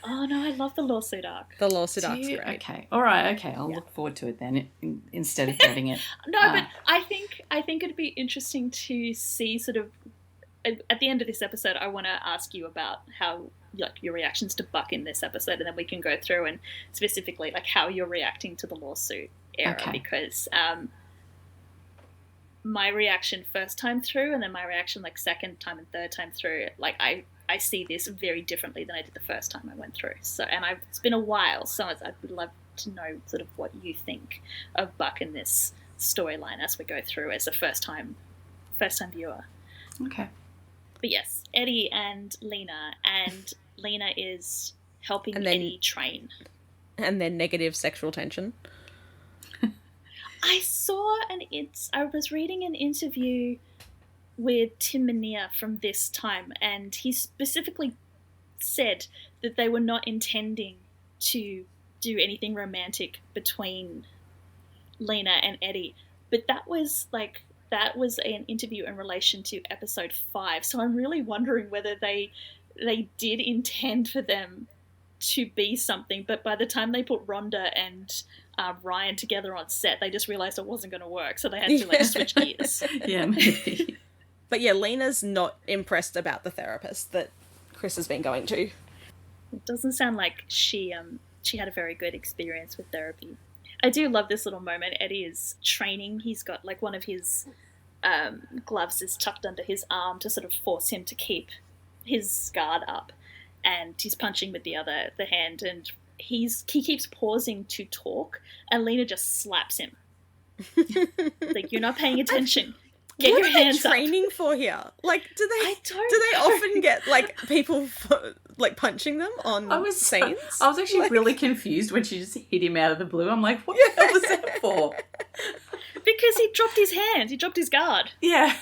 Oh, no, I love the lawsuit arc. The lawsuit arc's great. Okay. All right. Okay. I'll look forward to it then, instead of dreading it. No, but I think it'd be interesting to see sort of, at the end of this episode, I want to ask you about how, like, your reactions to Buck in this episode, and then we can go through and specifically, like, how you're reacting to the lawsuit era, because my reaction first time through, and then my reaction, like, second time and third time through, like, I see this very differently than I did the first time I went through. So, and it's been a while, so I would love to know sort of what you think of Buck in this storyline as we go through as a first time viewer. Okay. But yes, Eddie and Lena is helping Eddie train. And then negative sexual tension. I was reading an interview with Tim Minear from this time, and he specifically said that they were not intending to do anything romantic between Lena and Eddie, but that was an interview in relation to episode 5, so I'm really wondering whether they did intend for them to be something, but by the time they put Rhonda and Ryan together on set, they just realised it wasn't going to work, so they had to switch gears. Yeah, maybe. But yeah, Lena's not impressed about the therapist that Chris has been going to. It doesn't sound like she had a very good experience with therapy. I do love this little moment. Eddie is training. He's got, like, one of his gloves is tucked under his arm to sort of force him to keep his guard up, and he's punching with the hand, and he keeps pausing to talk, and Lena just slaps him. Like, you're not paying attention. Get your hands up. What are they training for here? Like, do they often get, like, people like punching them on scenes? I was actually really confused when she just hit him out of the blue. I'm like, what the hell was that for? Because he dropped his hand. He dropped his guard. Yeah.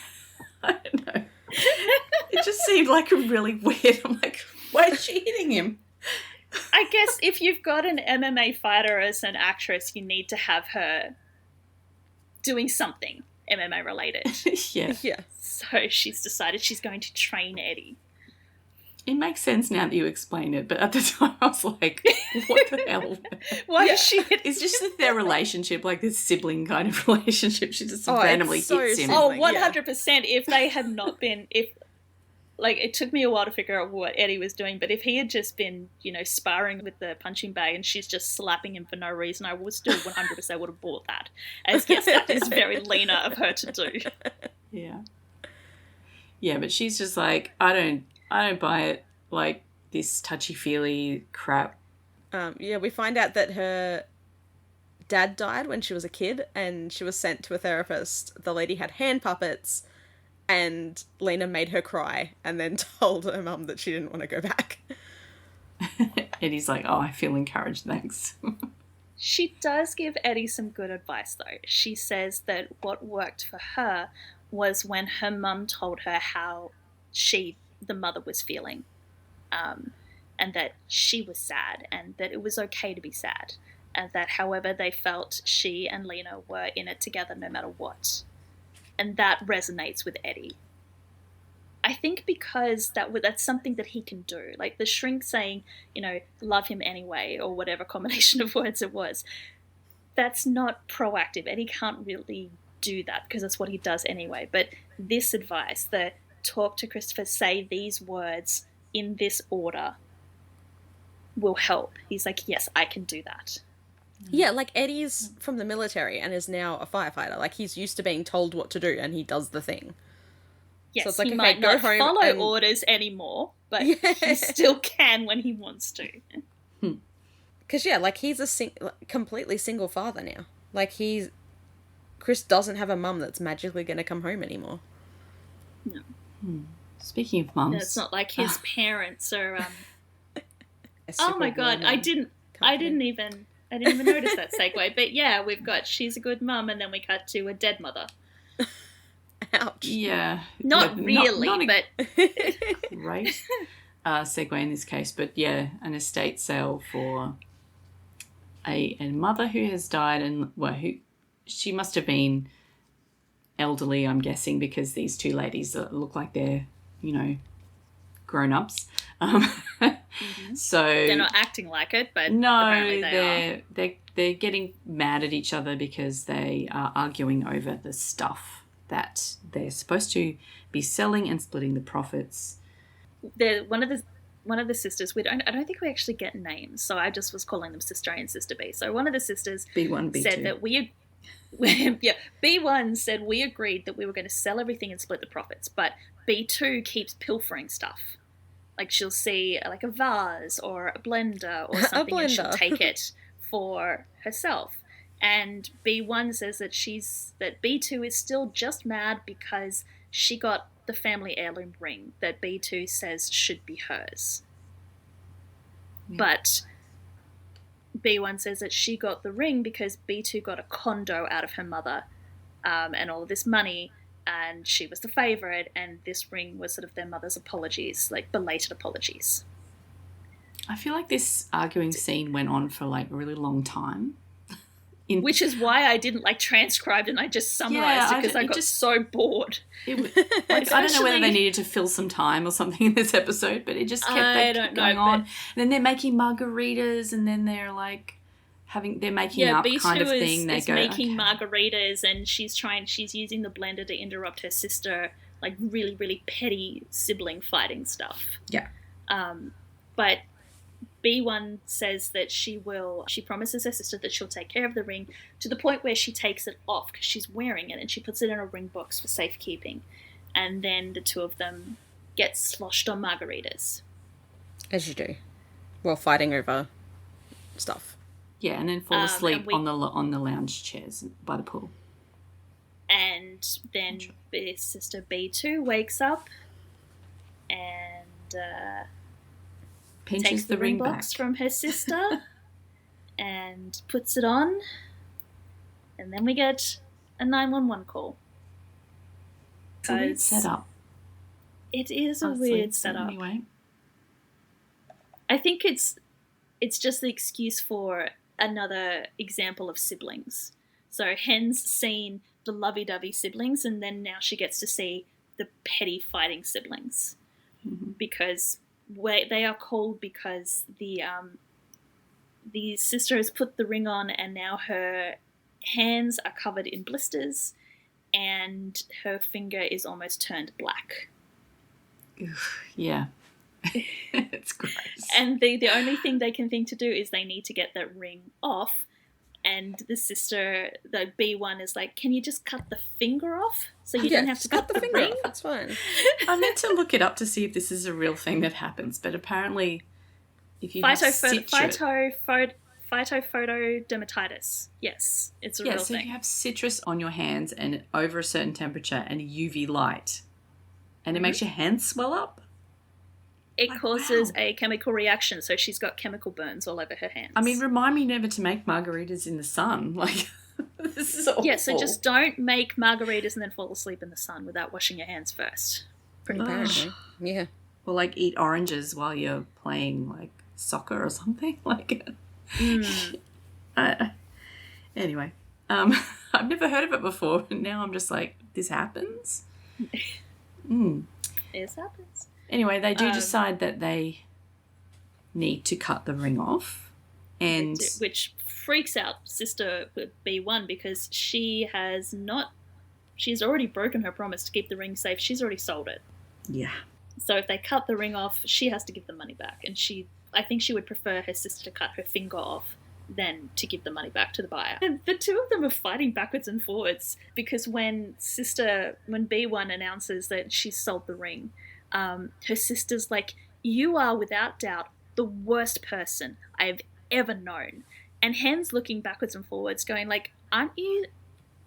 I don't know. It just seemed like really weird. I'm like, why is she hitting him? I guess if you've got an MMA fighter as an actress, you need to have her doing something MMA related. Yeah. So she's decided she's going to train Eddie. It makes sense now that you explain it, but at the time I was like, what the hell? Why is she... It's just that their relationship, like this sibling kind of relationship, she just randomly hits him. Oh, 100%. If they had not been... Like, it took me a while to figure out what Eddie was doing, but if he had just been, sparring with the punching bag and she's just slapping him for no reason, I would still 100% would have bought that. As, yes, that is very Lena of her to do. Yeah. Yeah, but she's just like, I don't buy it, like, this touchy-feely crap. We find out that her dad died when she was a kid and she was sent to a therapist. The lady had hand puppets And Lena made her cry and then told her mum that she didn't want to go back. Eddie's like, oh, I feel encouraged, thanks. She does give Eddie some good advice, though. She says that what worked for her was when her mum told her how the mother, was feeling, and that she was sad, and that it was okay to be sad, and that however they felt, she and Lena were in it together no matter what. And that resonates with Eddie. I think because that's something that he can do. Like the shrink saying, love him anyway, or whatever combination of words it was. That's not proactive. Eddie can't really do that because that's what he does anyway. But this advice, the talk to Christopher, say these words in this order, will help. He's like, yes, I can do that. Yeah, like Eddie's from the military and is now a firefighter. Like he's used to being told what to do and he does the thing. Yes, so it's like, he okay, might go not home follow and... orders anymore, but he still can when he wants to. Because, yeah, like, he's a completely single father now. Like, Chris doesn't have a mum that's magically going to come home anymore. No. Speaking of mums... It's not like his parents are... Oh, my God, I didn't even notice that segue. But, yeah, we've got she's a good mum, and then we cut to a dead mother. Ouch. Yeah. Not really, not but... Great segue in this case. But, yeah, an estate sale for a mother who has died and, she must have been elderly, I'm guessing, because these two ladies look like they're, grown-ups. So... They're not acting like it, but no, apparently they're getting mad at each other because they are arguing over the stuff that they're supposed to be selling and splitting the profits. One of the sisters, I don't think we actually get names, so I just was calling them Sister A and Sister B. So one of the sisters B1, B2. said that B1 said we agreed that we were going to sell everything and split the profits, but B2 keeps pilfering stuff. Like she'll see like a vase or a blender or something and she'll take it for herself. And B1 says that that B2 is still just mad because she got the family heirloom ring that B2 says should be hers. Yeah. But B1 says that she got the ring because B2 got a condo out of her mother and all of this money, and she was the favourite, and this ring was sort of their mother's apologies, like belated apologies. I feel like this arguing scene went on for like a really long time. Which is why I didn't transcribed and I just summarised it because I got so bored. I don't know whether they needed to fill some time or something in this episode, but it just kept going on. And then they're making margaritas, and then they're like they're making up B2 kind of thing. Is making margaritas, and she's using the blender to interrupt her sister, like really, really petty sibling fighting stuff. Yeah. But B1 says that she promises her sister that she'll take care of the ring to the point where she takes it off because she's wearing it, and she puts it in a ring box for safekeeping. And then the two of them get sloshed on margaritas. As you do. While fighting over stuff. Yeah, and then fall asleep on the lounge chairs by the pool. And then sister B2 wakes up and... pinches takes the ring box back from her sister and puts it on, and then we get a 911 call. It's a weird setup. It is a weird setup. Anyway, I think it's just the excuse for another example of siblings. So Hen's seen the lovey-dovey siblings, and then now she gets to see the petty fighting siblings because they are called because the sister has put the ring on, and now her hands are covered in blisters and her finger is almost turned black. Yeah. It's gross. And the only thing they can think to do is they need to get that ring off, and the sister, the B1, is like, can you just cut the finger off so you don't have to cut the finger ring? That's fine. I meant to look it up to see if this is a real thing that happens, but apparently if you have phytophotodermatitis. Yes, it's a real so thing. if you have citrus on your hands and over a certain temperature and UV light, And it makes your hands swell up? It Like, causes wow. a chemical reaction, so she's got chemical burns all over her hands. I mean, remind me never to make margaritas in the sun. Like, this is awful. yeah, so just don't make margaritas and then fall asleep in the sun without washing your hands first. Apparently. Yeah. Or, like, eat oranges while you're playing, like, soccer or something. Like, anyway. I've never heard of it before, and now I'm just like, this happens? This happens. Anyway, they do decide that they need to cut the ring off, and which freaks out Sister B1 because she's already broken her promise to keep the ring safe. She's already sold it. Yeah. So if they cut the ring off, she has to give the money back, and I think she would prefer her sister to cut her finger off than to give the money back to the buyer. And the two of them are fighting backwards and forwards because when B1 announces that she's sold the ring, her sister's like, "You are without doubt the worst person I have ever known." And Hen's looking backwards and forwards going like, "Aren't you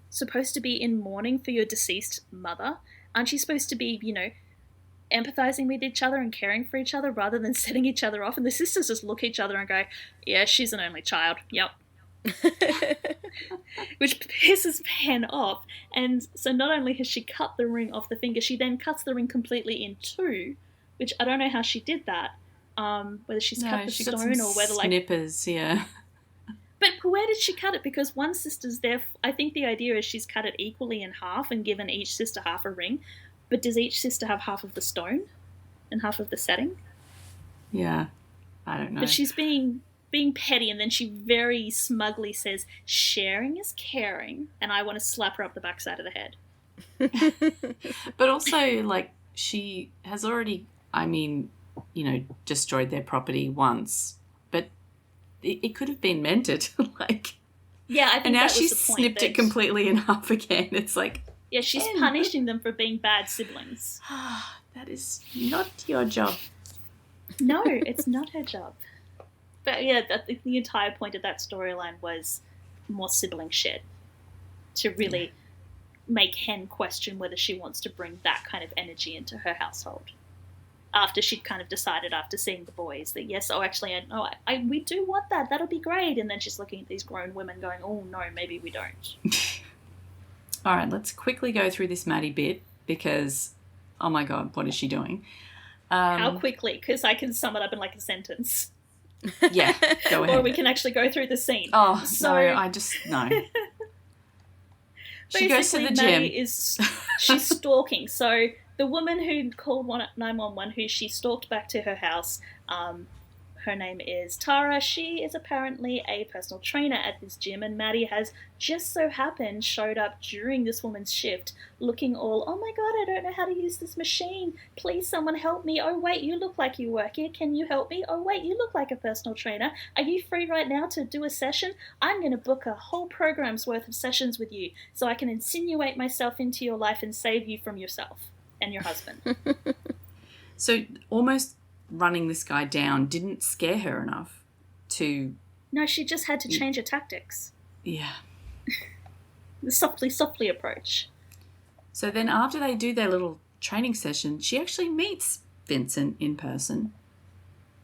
supposed to be in mourning for your deceased mother? Aren't you supposed to be, empathizing with each other and caring for each other rather than setting each other off?" And the sisters just look at each other and go, "Yeah, she's an only child. Yep." Which pisses Hen off. And so not only has she cut the ring off the finger, she then cuts the ring completely in two, which I don't know how she did that. Whether she's cut the stone or whether snippers, yeah. But where did she cut it? Because one sister's there. I think the idea is she's cut it equally in half and given each sister half a ring. But does each sister have half of the stone and half of the setting? Yeah, I don't know. But she's being petty, and then she very smugly says, "Sharing is caring," and I want to slap her up the backside of the head. But also, like, she has already, destroyed their property once, but it could have been mended. Like, yeah, I think and now that was she's the point, snipped it completely in half again. It's like, yeah, she's punishing them for being bad siblings. That is not your job. No, it's not her job. But yeah, the entire point of that storyline was more sibling shit. To really make Hen question whether she wants to bring that kind of energy into her household. After she'd kind of decided after seeing the boys that yes, we do want that. That'll be great. And then she's looking at these grown women going, "Oh no, maybe we don't." All right, let's quickly go through this Maddie bit because, oh my God, what is she doing? How quickly? Because I can sum it up in like a sentence. Yeah, go ahead. Or we can actually go through the scene. Oh, no, no. She goes to the gym. Maddie she's stalking. So the woman who called 911, who she stalked back to her house, her name is Tara. She is apparently a personal trainer at this gym, and Maddie has just so happened showed up during this woman's shift looking all, "Oh my God, I don't know how to use this machine. Please someone help me. Oh wait, you look like you work here. Can you help me? Oh wait, you look like a personal trainer. Are you free right now to do a session? I'm going to book a whole program's worth of sessions with you so I can insinuate myself into your life and save you from yourself and your husband." So almost running this guy down didn't scare her enough to... No, she just had to change her tactics. Yeah. The softly approach. So then after they do their little training session, she actually meets Vincent in person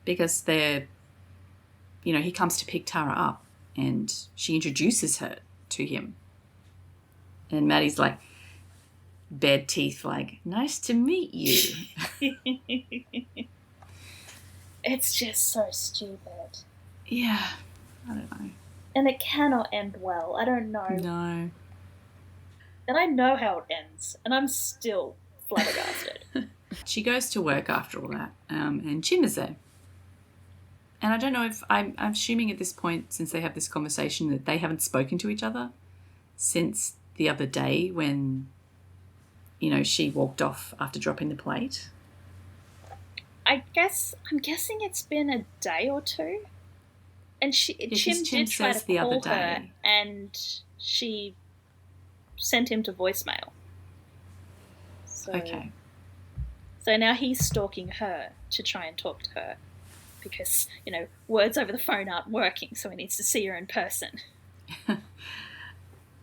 because he comes to pick Tara up and she introduces her to him. And Maddie's like, bad teeth, like, "Nice to meet you." It's just so stupid. Yeah, I don't know. And it cannot end well. I don't know. No. And I know how it ends, and I'm still flabbergasted. She goes to work after all that, and Jim is there. And I don't know if I'm assuming at this point, since they have this conversation, that they haven't spoken to each other since the other day when, she walked off after dropping the plate. I'm guessing it's been a day or two. And Jim did try to call her, and she sent him to voicemail. Okay. So now he's stalking her to try and talk to her because, words over the phone aren't working, so he needs to see her in person.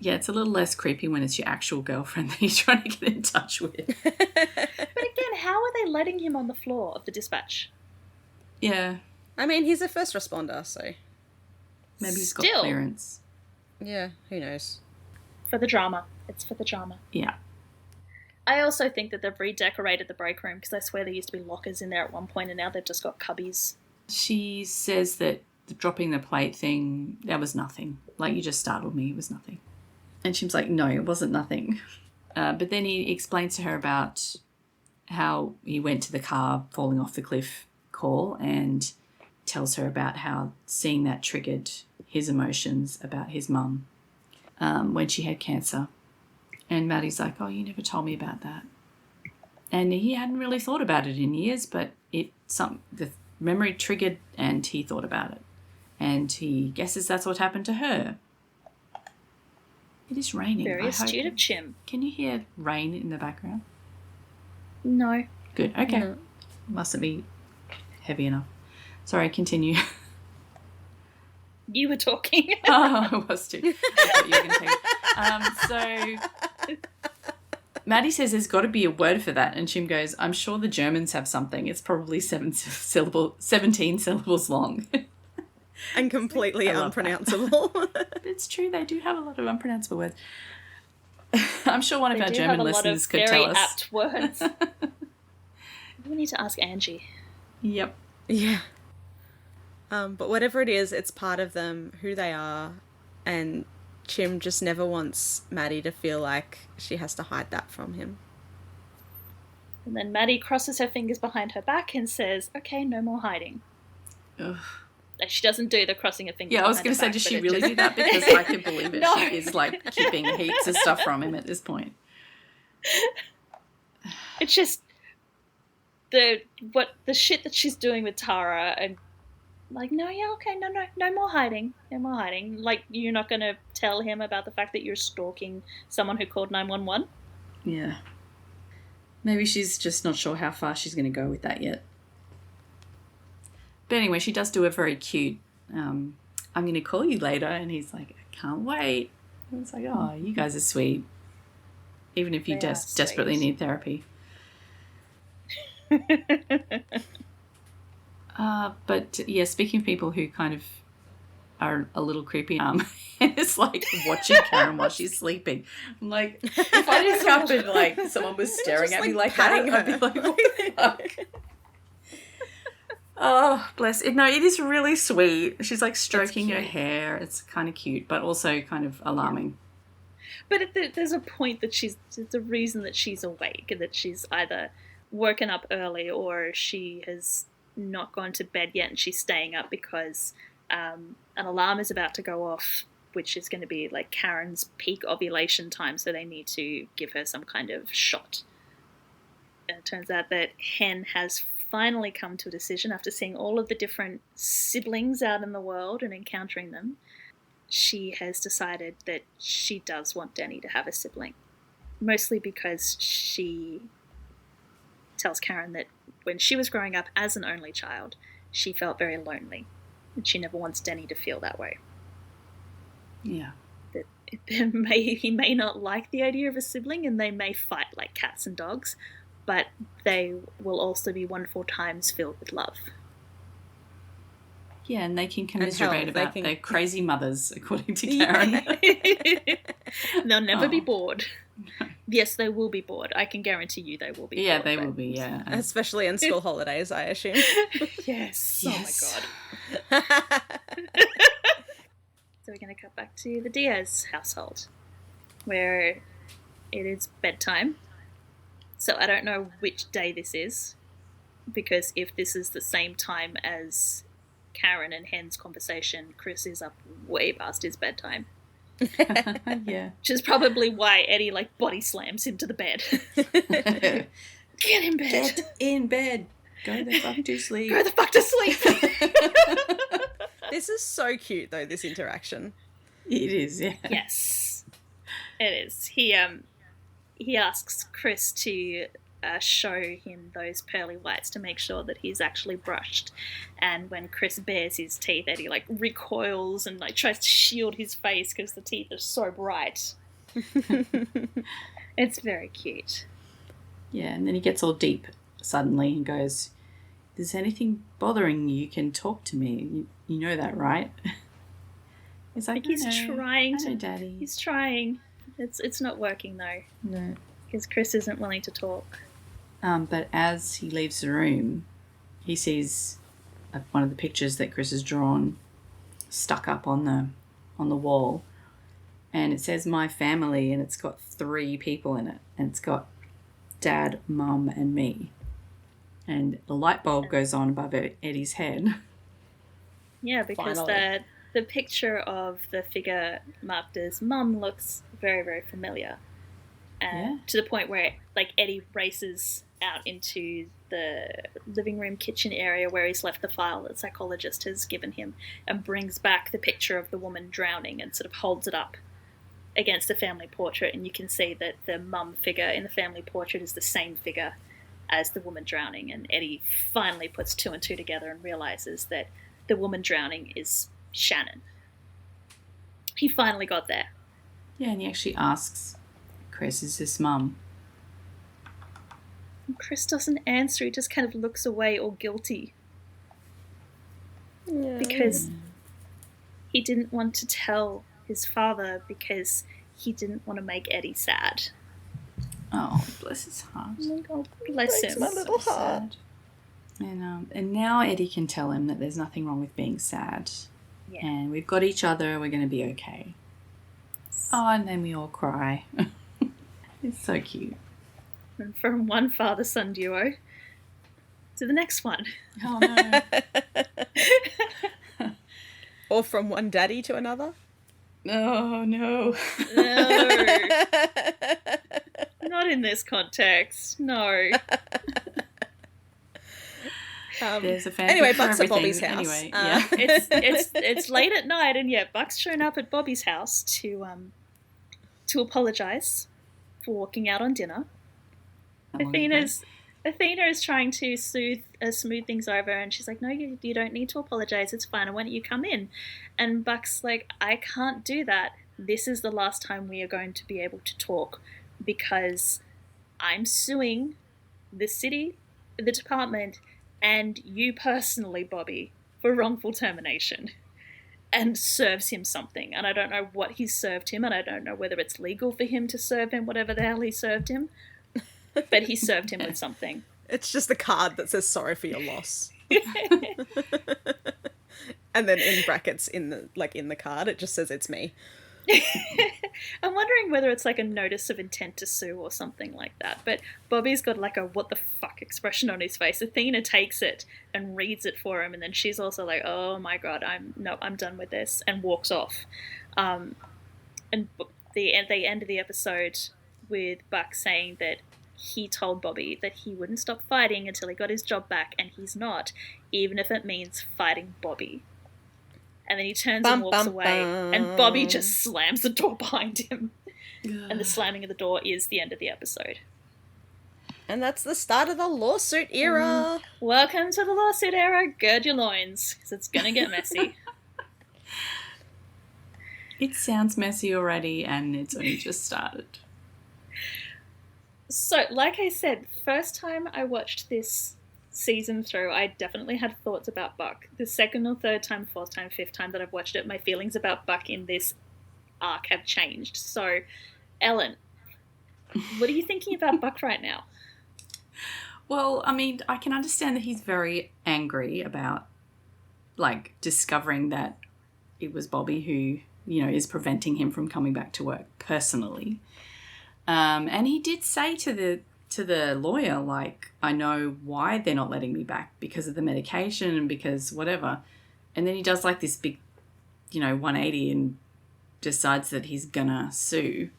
Yeah, it's a little less creepy when it's your actual girlfriend that you're trying to get in touch with. But again, how are they letting him on the floor of the dispatch? Yeah. I mean, he's a first responder, so... Maybe he's got Still. clearance. Yeah, who knows? For the drama. It's for the drama. Yeah. I also think that they've redecorated the break room because I swear there used to be lockers in there at one point and now they've just got cubbies. She says that the dropping the plate thing, that was nothing. Like, you just startled me. It was nothing. And she was like, no, it wasn't nothing. But then he explains to her about how he went to the car falling off the cliff call and tells her about how seeing that triggered his emotions about his mum when she had cancer. And Maddie's like, oh, you never told me about that. And he hadn't really thought about it in years, but the memory triggered and he thought about it. And he guesses that's what happened to her. It is raining. Very astute of Chim. Can you hear rain in the background? No. Good. Okay. No. Mustn't be heavy enough. Sorry, continue. You were talking. Oh, I was too. I thought you were going to take it. So Maddie says there's got to be a word for that. And Chim goes, I'm sure the Germans have something. It's probably 17 syllables long. And completely I love unpronounceable. It's true. They do have a lot of unpronounceable words. I'm sure one of They our do German have a lot listeners of could very tell us. apt words. We need to ask Angie. Yep. Yeah. But whatever it is, it's part of them, who they are, and Chim just never wants Maddie to feel like she has to hide that from him. And then Maddie crosses her fingers behind her back and says, okay, no more hiding. Ugh. She doesn't do the crossing her fingers Yeah, I was going to say, does she really do that? Because I can believe it. No. She is like keeping heaps of stuff from him at this point. It's just the shit that she's doing with Tara and like, no, yeah, okay, no more hiding. No more hiding. Like, you're not going to tell him about the fact that you're stalking someone who called 911? Yeah. Maybe she's just not sure how far she's going to go with that yet. But anyway, she does do a very cute, I'm going to call you later. And he's like, I can't wait. And it's like, oh, you guys are sweet. Even if you They are desperately sweet. need therapy. But yeah, speaking of people who kind of are a little creepy, and it's like watching Karen while she's sleeping. I'm like, if I just up and like someone was staring Just, at me like, like that, patting I'd be her. like, what the fuck? Oh, bless it. No, it is really sweet. She's like stroking her cute. hair. It's kind of cute, but also kind of alarming. But there's a point that there's a reason that she's awake and that she's either woken up early or she has not gone to bed yet and she's staying up because an alarm is about to go off, which is going to be like Karen's peak ovulation time, so they need to give her some kind of shot. And it turns out that Hen has finally come to a decision after seeing all of the different siblings out in the world and encountering them. She has decided that she does want Danny to have a sibling, mostly because she tells Karen that when she was growing up as an only child, she felt very lonely, and she never wants Danny to feel that way. Yeah. That he may not like the idea of a sibling, and they may fight like cats and dogs, but they will also be wonderful times filled with love. Yeah, and they can commiserate they about can- their crazy mothers, according to Karen. They'll never be Oh. bored. Yes, they will be bored. I can guarantee you they will be Yeah, bored. they but- will be, yeah. Especially in school holidays, I assume. Yes. Yes. Oh my god. So we're going to cut back to the Diaz household, where it is bedtime. So I don't know which day this is, because if this is the same time as Karen and Hen's conversation, Chris is up way past his bedtime. Yeah. Which is probably why Eddie, like, body slams him to the bed. Get in bed. Get in bed. Go the fuck to sleep. Go the fuck to sleep. This is so cute, though, this interaction. It is, yeah. Yes, it is. He asks Chris to show him those pearly whites to make sure that he's actually brushed. And when Chris bares his teeth, Eddie like recoils and like tries to shield his face because the teeth are so bright. It's very cute. Yeah, and then he gets all deep suddenly and goes, "If there's anything bothering you can talk to me. You know that, right?" He's like, he's trying to. Daddy. He's trying. It's not working though. No. Because Chris isn't willing to talk. But as he leaves the room, he sees one of the pictures that Chris has drawn stuck up on the wall, and it says "My Family," and it's got 3 people in it, and it's got Dad, Mum, and me. And the light bulb goes on above Eddie's head. Yeah, because the picture of the figure marked as Mum looks very, very familiar. And to the point where, like, Eddie races out into the living room kitchen area where he's left the file that the psychologist has given him and brings back the picture of the woman drowning and sort of holds it up against the family portrait. And you can see that the mum figure in the family portrait is the same figure as the woman drowning. And Eddie finally puts 2 and 2 together and realizes that the woman drowning is Shannon. He finally got there. Yeah, and he actually asks Chris, "Is this Mum?" And Chris doesn't answer. He just kind of looks away, all guilty. Yeah. Because he didn't want to tell his father because he didn't want to make Eddie sad. Oh, bless his heart. Oh, bless him. My little heart. And now Eddie can tell him that there's nothing wrong with being sad. Yeah. And we've got each other, we're going to be okay. Oh, and then we all cry. It's so cute. And from one father-son duo to the next one. Oh, no. Or from one daddy to another. Oh, no. No. Not in this context. No. There's a fan anyway, for Buck's at everything. Bobby's house. Anyway, yeah. It's late at night, and yeah, Buck's shown up at Bobby's house to apologise for walking out on dinner. Athena is trying to smooth things over, and she's like, "No, you don't need to apologise. It's fine. Why don't you come in?" And Buck's like, "I can't do that. This is the last time we are going to be able to talk because I'm suing the city, the department, and you personally, Bobby, for wrongful termination." And serves him something. And I don't know what he's served him, and I don't know whether it's legal for him to serve him whatever the hell he served him. But he served him with something. It's just a card that says "sorry for your loss." And then in brackets in the card it just says "it's me." I'm wondering whether it's like a notice of intent to sue or something like that. But Bobby's got like a what the fuck expression on his face. Athena takes it and reads it for him, and then she's also like, "Oh my god, I'm done with this," and walks off. And they end the episode with Buck saying that he told Bobby that he wouldn't stop fighting until he got his job back, and he's not, even if it means fighting Bobby. And then he turns and walks away, and Bobby just slams the door behind him. And the slamming of the door is the end of the episode. And that's the start of the lawsuit era. Welcome to the lawsuit era. Gird your loins, because it's going to get messy. It sounds messy already, and it's only just started. So, like I said, first time I watched this season through, I definitely had thoughts about Buck. The second or third time, fourth time, fifth time that I've watched it, my feelings about Buck in this arc have changed. So, Ellen, what are you thinking about Buck right now? Well, I mean, I can understand that he's very angry about, like, discovering that it was Bobby who, you know, is preventing him from coming back to work personally. And he did say to the lawyer, like, "I know why they're not letting me back, because of the medication and because whatever." And then he does like this big, 180 and decides that he's gonna sue.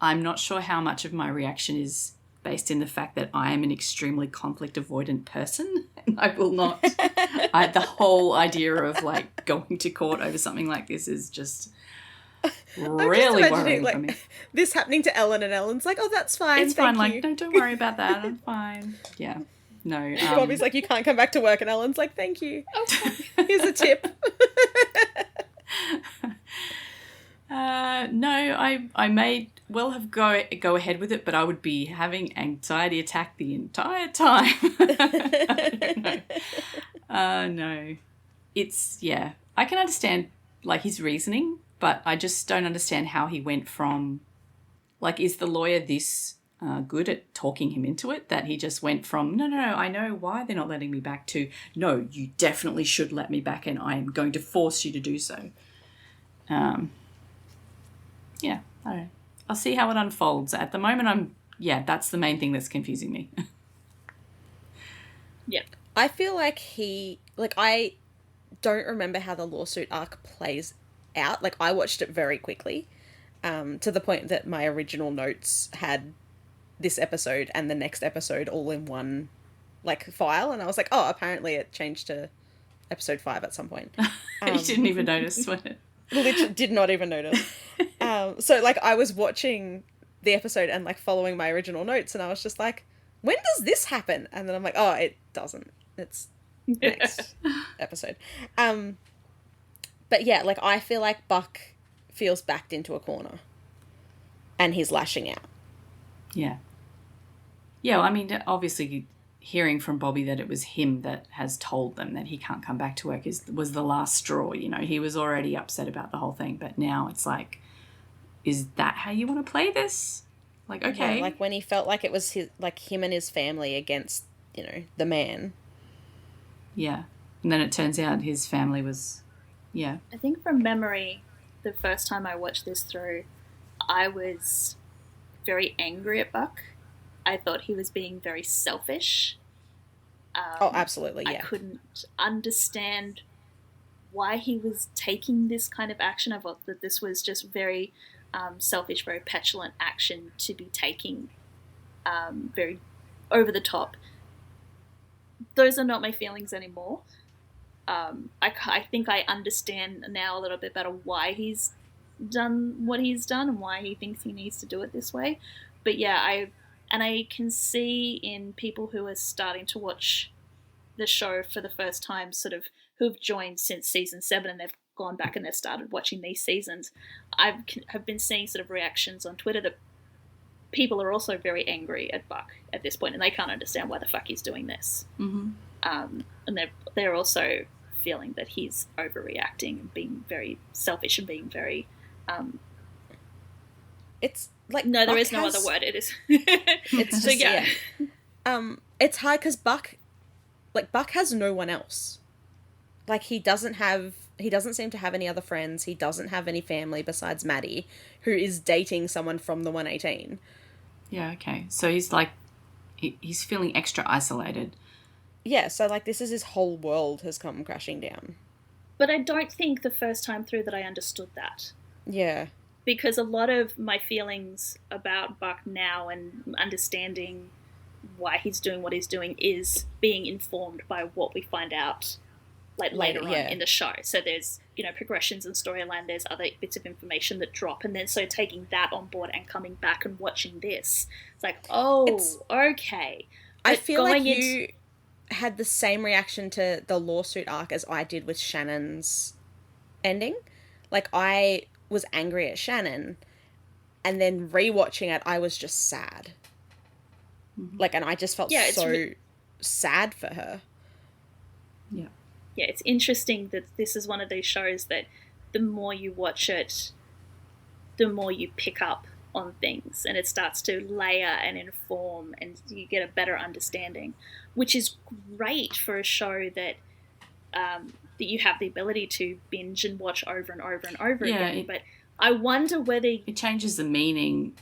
I'm not sure how much of my reaction is based in the fact that I am an extremely conflict avoidant person, and I will not. The whole idea of like going to court over something like this is just really worrying for me. This happening to Ellen, and Ellen's like, "Oh, that's fine. It's fine. Thank you." Like, no, don't worry about that. I'm fine. Yeah. No. Bobby's like, "You can't come back to work," and Ellen's like, "Thank you. Here's a tip." No, I may well have go ahead with it, but I would be having anxiety attack the entire time. I don't know. No. It's, yeah. I can understand, like, his reasoning, but I just don't understand how he went from, like, is the lawyer this good at talking him into it that he just went from, no, I know why they're not letting me back, to, no, you definitely should let me back and I am going to force you to do so. Yeah, I don't know. I'll see how it unfolds. At the moment, that's the main thing that's confusing me. Yeah. I feel like I don't remember how the lawsuit arc plays out. Like, I watched it very quickly, to the point that my original notes had this episode and the next episode all in one, like, file. And I was like, oh, apparently it changed to episode 5 at some point. You didn't even notice when it... Literally did not even notice. So, like, I was watching the episode and, like, following my original notes, and I was just like, when does this happen? And then I'm like, oh, it doesn't. It's next episode. But yeah, like, I feel like Buck feels backed into a corner and he's lashing out. Yeah. Yeah, well, I mean, obviously hearing from Bobby that it was him that has told them that he can't come back to work was the last straw, you know. He was already upset about the whole thing, but now it's like, is that how you want to play this? Like, okay. Yeah, like when he felt like it was him and his family against, you know, the man. Yeah. And then it turns out his family was, yeah. I think from memory, the first time I watched this through, I was very angry at Buck. I thought he was being very selfish. Oh, absolutely, yeah. I couldn't understand why he was taking this kind of action. I thought that this was just very selfish, very petulant action to be taking, very over the top. Those are not my feelings anymore. I think I understand now a little bit better why he's done what he's done and why he thinks he needs to do it this way. But yeah, I can see in people who are starting to watch the show for the first time, sort of who've joined since season 7 and they've gone back and they've started watching these seasons, have been seeing sort of reactions on Twitter that people are also very angry at Buck at this point and they can't understand why the fuck he's doing this. Mm-hmm. And they're also feeling that he's overreacting and being very selfish and being very... It's like... No, there Buck is no other word. It is... It's so, just, yeah. It's hard because Buck has no one else. Like, he doesn't seem to have any other friends. He doesn't have any family besides Maddie, who is dating someone from the 118. Yeah, okay. So he's like, he's feeling extra isolated. Yeah, so, like, this is his whole world has come crashing down. But I don't think the first time through that I understood that. Yeah. Because a lot of my feelings about Buck now and understanding why he's doing what he's doing is being informed by what we find out like later on in the show. So there's, you know, progressions in storyline, there's other bits of information that drop, and then so taking that on board and coming back and watching this, it's like, okay. But I feel like you had the same reaction to the lawsuit arc as I did with Shannon's ending. Like, I was angry at Shannon, and then rewatching it, I was just sad. Mm-hmm. Like, and I just felt sad for her. Yeah. Yeah, it's interesting that this is one of these shows that the more you watch it, the more you pick up on things, and it starts to layer and inform, and you get a better understanding, which is great for a show that that you have the ability to binge and watch over and over and over again. But I wonder whether... It changes the meaning,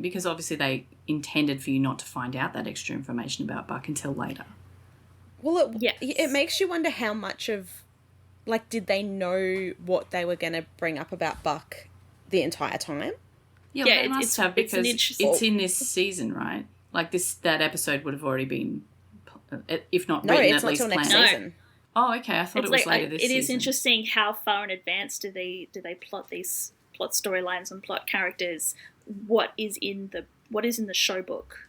because obviously they intended for you not to find out that extra information about Buck until later. Well, it makes you wonder how much of... Like, did they know what they were going to bring up about Buck the entire time? Yeah, they must have, because it's in this season, right? Like, that episode would have already been, if not written, at least planned. No, it's not till next season. Oh, okay. I thought it was later this season. It is interesting how far in advance do they plot these storylines and plot characters. What is in the show book,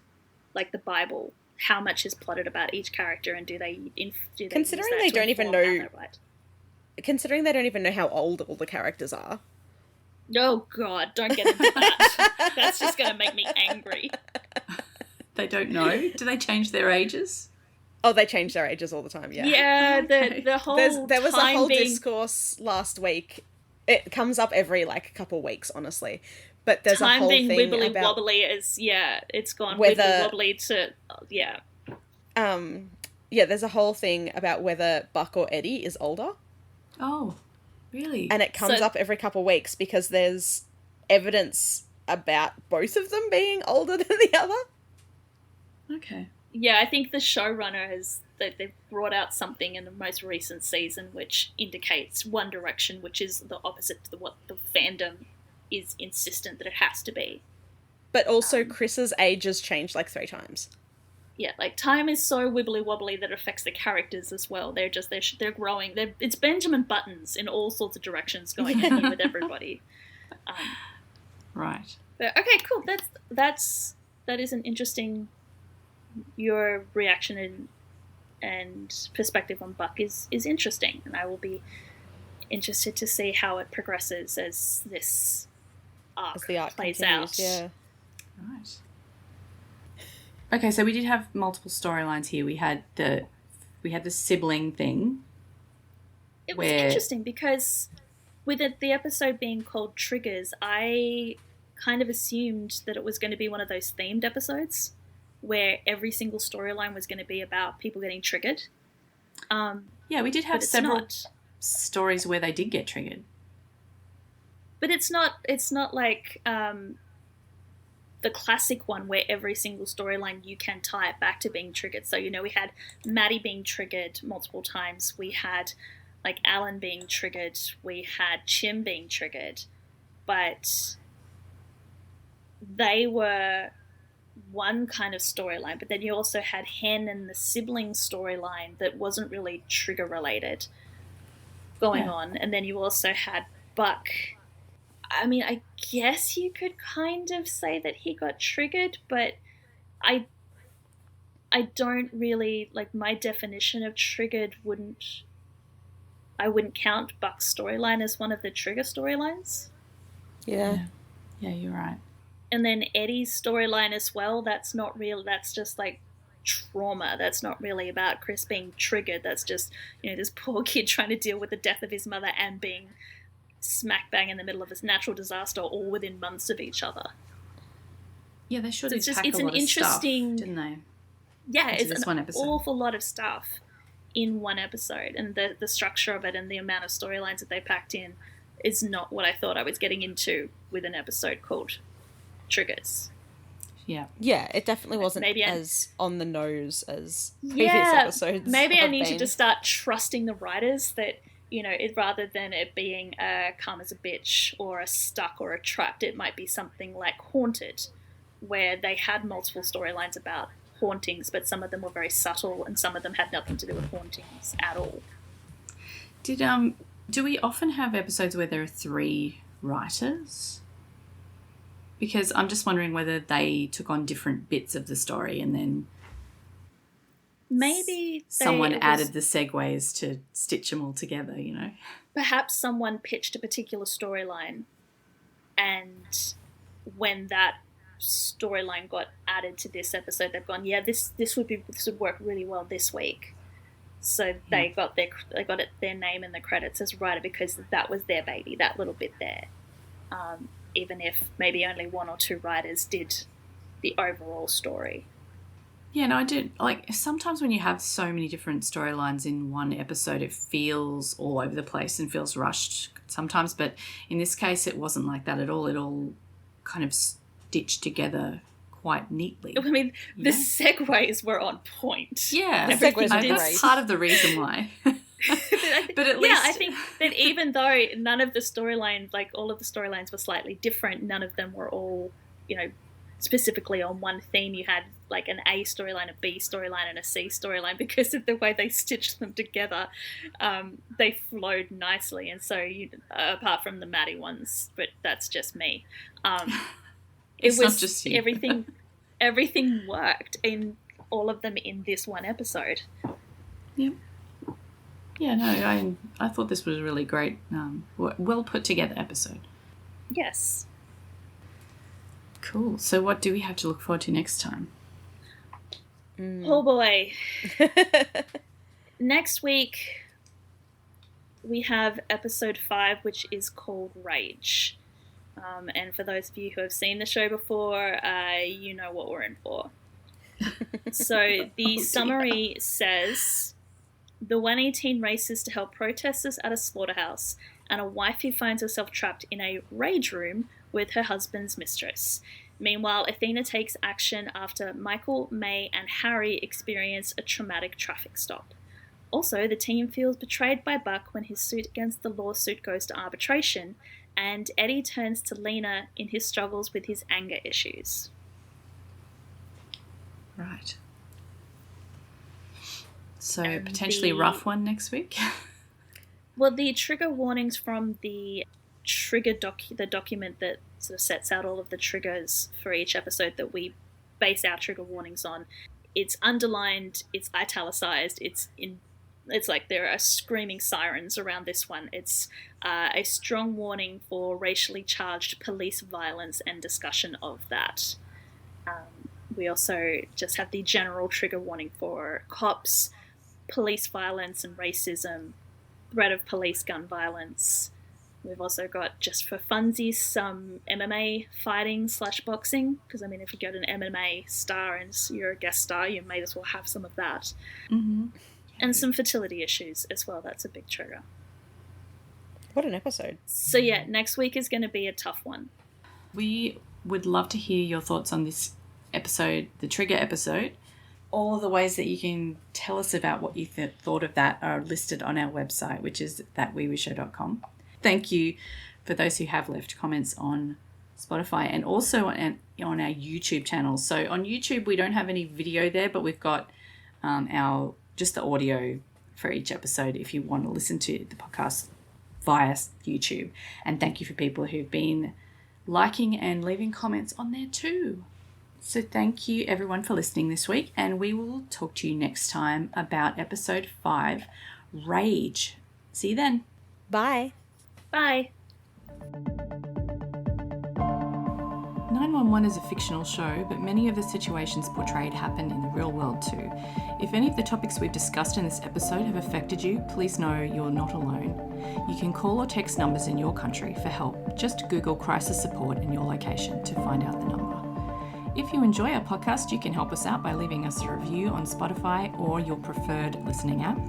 like the Bible? How much is plotted about each character, and do they considering they don't even know? Considering they don't even know how old all the characters are. Oh, God, don't get into that. That's just going to make me angry. They don't know? Do they change their ages? Oh, they change their ages all the time, yeah. Yeah, Okay. the whole There was a time whole being... discourse last week. It comes up every, like, couple weeks, honestly. But there's a Time whole being thing wibbly about wobbly is, yeah, it's gone whether- wibbly wobbly to, yeah. yeah, there's a whole thing about whether Buck or Eddie is older. Oh, really? And it comes up every couple of weeks because there's evidence about both of them being older than the other. Okay. Yeah, I think the showrunner they've brought out something in the most recent season which indicates one direction, which is the opposite to what the fandom is insistent that it has to be. But also Chris's age has changed like 3 times. Yeah, like time is so wibbly wobbly that it affects the characters as well. They're growing. It's Benjamin Buttons in all sorts of directions going on with everybody. Right. But okay, cool. That is an interesting. Your reaction and perspective on Buck is interesting, and I will be interested to see how it progresses as this arc, plays continues, out. Yeah. Right. Okay, so we did have multiple storylines here. We had the sibling thing. It was interesting because with the episode being called Triggers, I kind of assumed that it was going to be one of those themed episodes where every single storyline was going to be about people getting triggered. Yeah, we did have several stories where they did get triggered. But it's not like the classic one where every single storyline you can tie it back to being triggered. So, we had Maddie being triggered multiple times. We had, like, Alan being triggered. We had Chim being triggered. But they were one kind of storyline. But then you also had Hen and the sibling storyline that wasn't really trigger-related going on. And then you also had Buck. I mean, I guess you could kind of say that he got triggered, but I don't really, like, my definition of triggered I wouldn't count Buck's storyline as one of the trigger storylines. Yeah. Yeah, you're right. And then Eddie's storyline as well, that's not real, that's just like trauma. That's not really about Chris being triggered. That's just, this poor kid trying to deal with the death of his mother and being smack bang in the middle of this natural disaster, all within months of each other. Yeah, they should have it's packed a lot of stuff, didn't they? Yeah, Into it's one an episode. awful lot of stuff in one episode, and the structure of it and the amount of storylines that they packed in is not what I thought I was getting into with an episode called Triggers. Yeah. Yeah, it definitely wasn't as on the nose as previous episodes. Maybe I need to start trusting the writers that, rather than it being a calm as a bitch or a stuck or a trapped, it might be something like Haunted, where they had multiple storylines about hauntings, but some of them were very subtle and some of them had nothing to do with hauntings at all. Do we often have episodes where there are 3 writers? Because I'm just wondering whether they took on different bits of the story and then maybe someone added the segues to stitch them all together, Perhaps someone pitched a particular storyline, and when that storyline got added to this episode, they've gone, this would work really well this week. So they got their name in the credits as writer because that was their baby, that little bit there. Even if maybe only 1 or 2 writers did the overall story. Yeah, no, I did. Like, sometimes when you have so many different storylines in one episode, it feels all over the place and feels rushed sometimes. But in this case, it wasn't like that at all. It all kind of stitched together quite neatly. I mean, the segues were on point. Yeah, the segues were that's great. part of the reason why. But at least... I think that even though none of the storylines, like all of the storylines were slightly different, none of them were all, specifically on one theme. You had like an A storyline, a B storyline, and a C storyline because of the way they stitched them together. They flowed nicely, and so apart from the Maddie ones, but that's just me. It's not just you. Everything worked in all of them in this one episode. Yep. Yeah, no, I thought this was a really great, well put together episode. Yes. Cool. So what do we have to look forward to next time? Oh boy. Next week, we have episode 5, which is called Rage. And for those of you who have seen the show before, you know what we're in for. So the summary says, the 118 races to help protesters at a slaughterhouse, and a wife who finds herself trapped in a rage room with her husband's mistress. Meanwhile, Athena takes action after Michael, May, and Harry experience a traumatic traffic stop. Also, the team feels betrayed by Buck when his suit against the lawsuit goes to arbitration, and Eddie turns to Lena in his struggles with his anger issues. Right. So potentially a rough one next week. Well, the trigger warnings from the the document that sort of sets out all of the triggers for each episode that we base our trigger warnings on, it's underlined, it's italicized, it's like there are screaming sirens around this one. It's a strong warning for racially charged police violence and discussion of that. We also just have the general trigger warning for cops, police violence and racism, threat of police gun violence. We've also got, just for funsies, some MMA fighting / boxing, because I mean, if you get an MMA star and you're a guest star, you may as well have some of that. Mm-hmm. And some fertility issues as well. That's a big trigger. What an episode. So yeah, next week is going to be a tough one. We would love to hear your thoughts on this episode, the trigger episode. All of the ways that you can tell us about what you thought of that are listed on our website, which is thatweewooshow.com. Thank you for those who have left comments on Spotify and also on our YouTube channel. So on YouTube, we don't have any video there, but we've got just the audio for each episode if you want to listen to the podcast via YouTube. And thank you for people who've been liking and leaving comments on there too. So thank you everyone for listening this week, and we will talk to you next time about episode 5, Rage. See you then. Bye. Bye. 911 is a fictional show, but many of the situations portrayed happen in the real world too. If any of the topics we've discussed in this episode have affected you, please know you're not alone. You can call or text numbers in your country for help. Just Google crisis support in your location to find out the number. If you enjoy our podcast, you can help us out by leaving us a review on Spotify or your preferred listening app,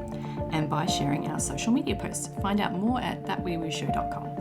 and by sharing our social media posts. Find out more at thatweewooshow.com.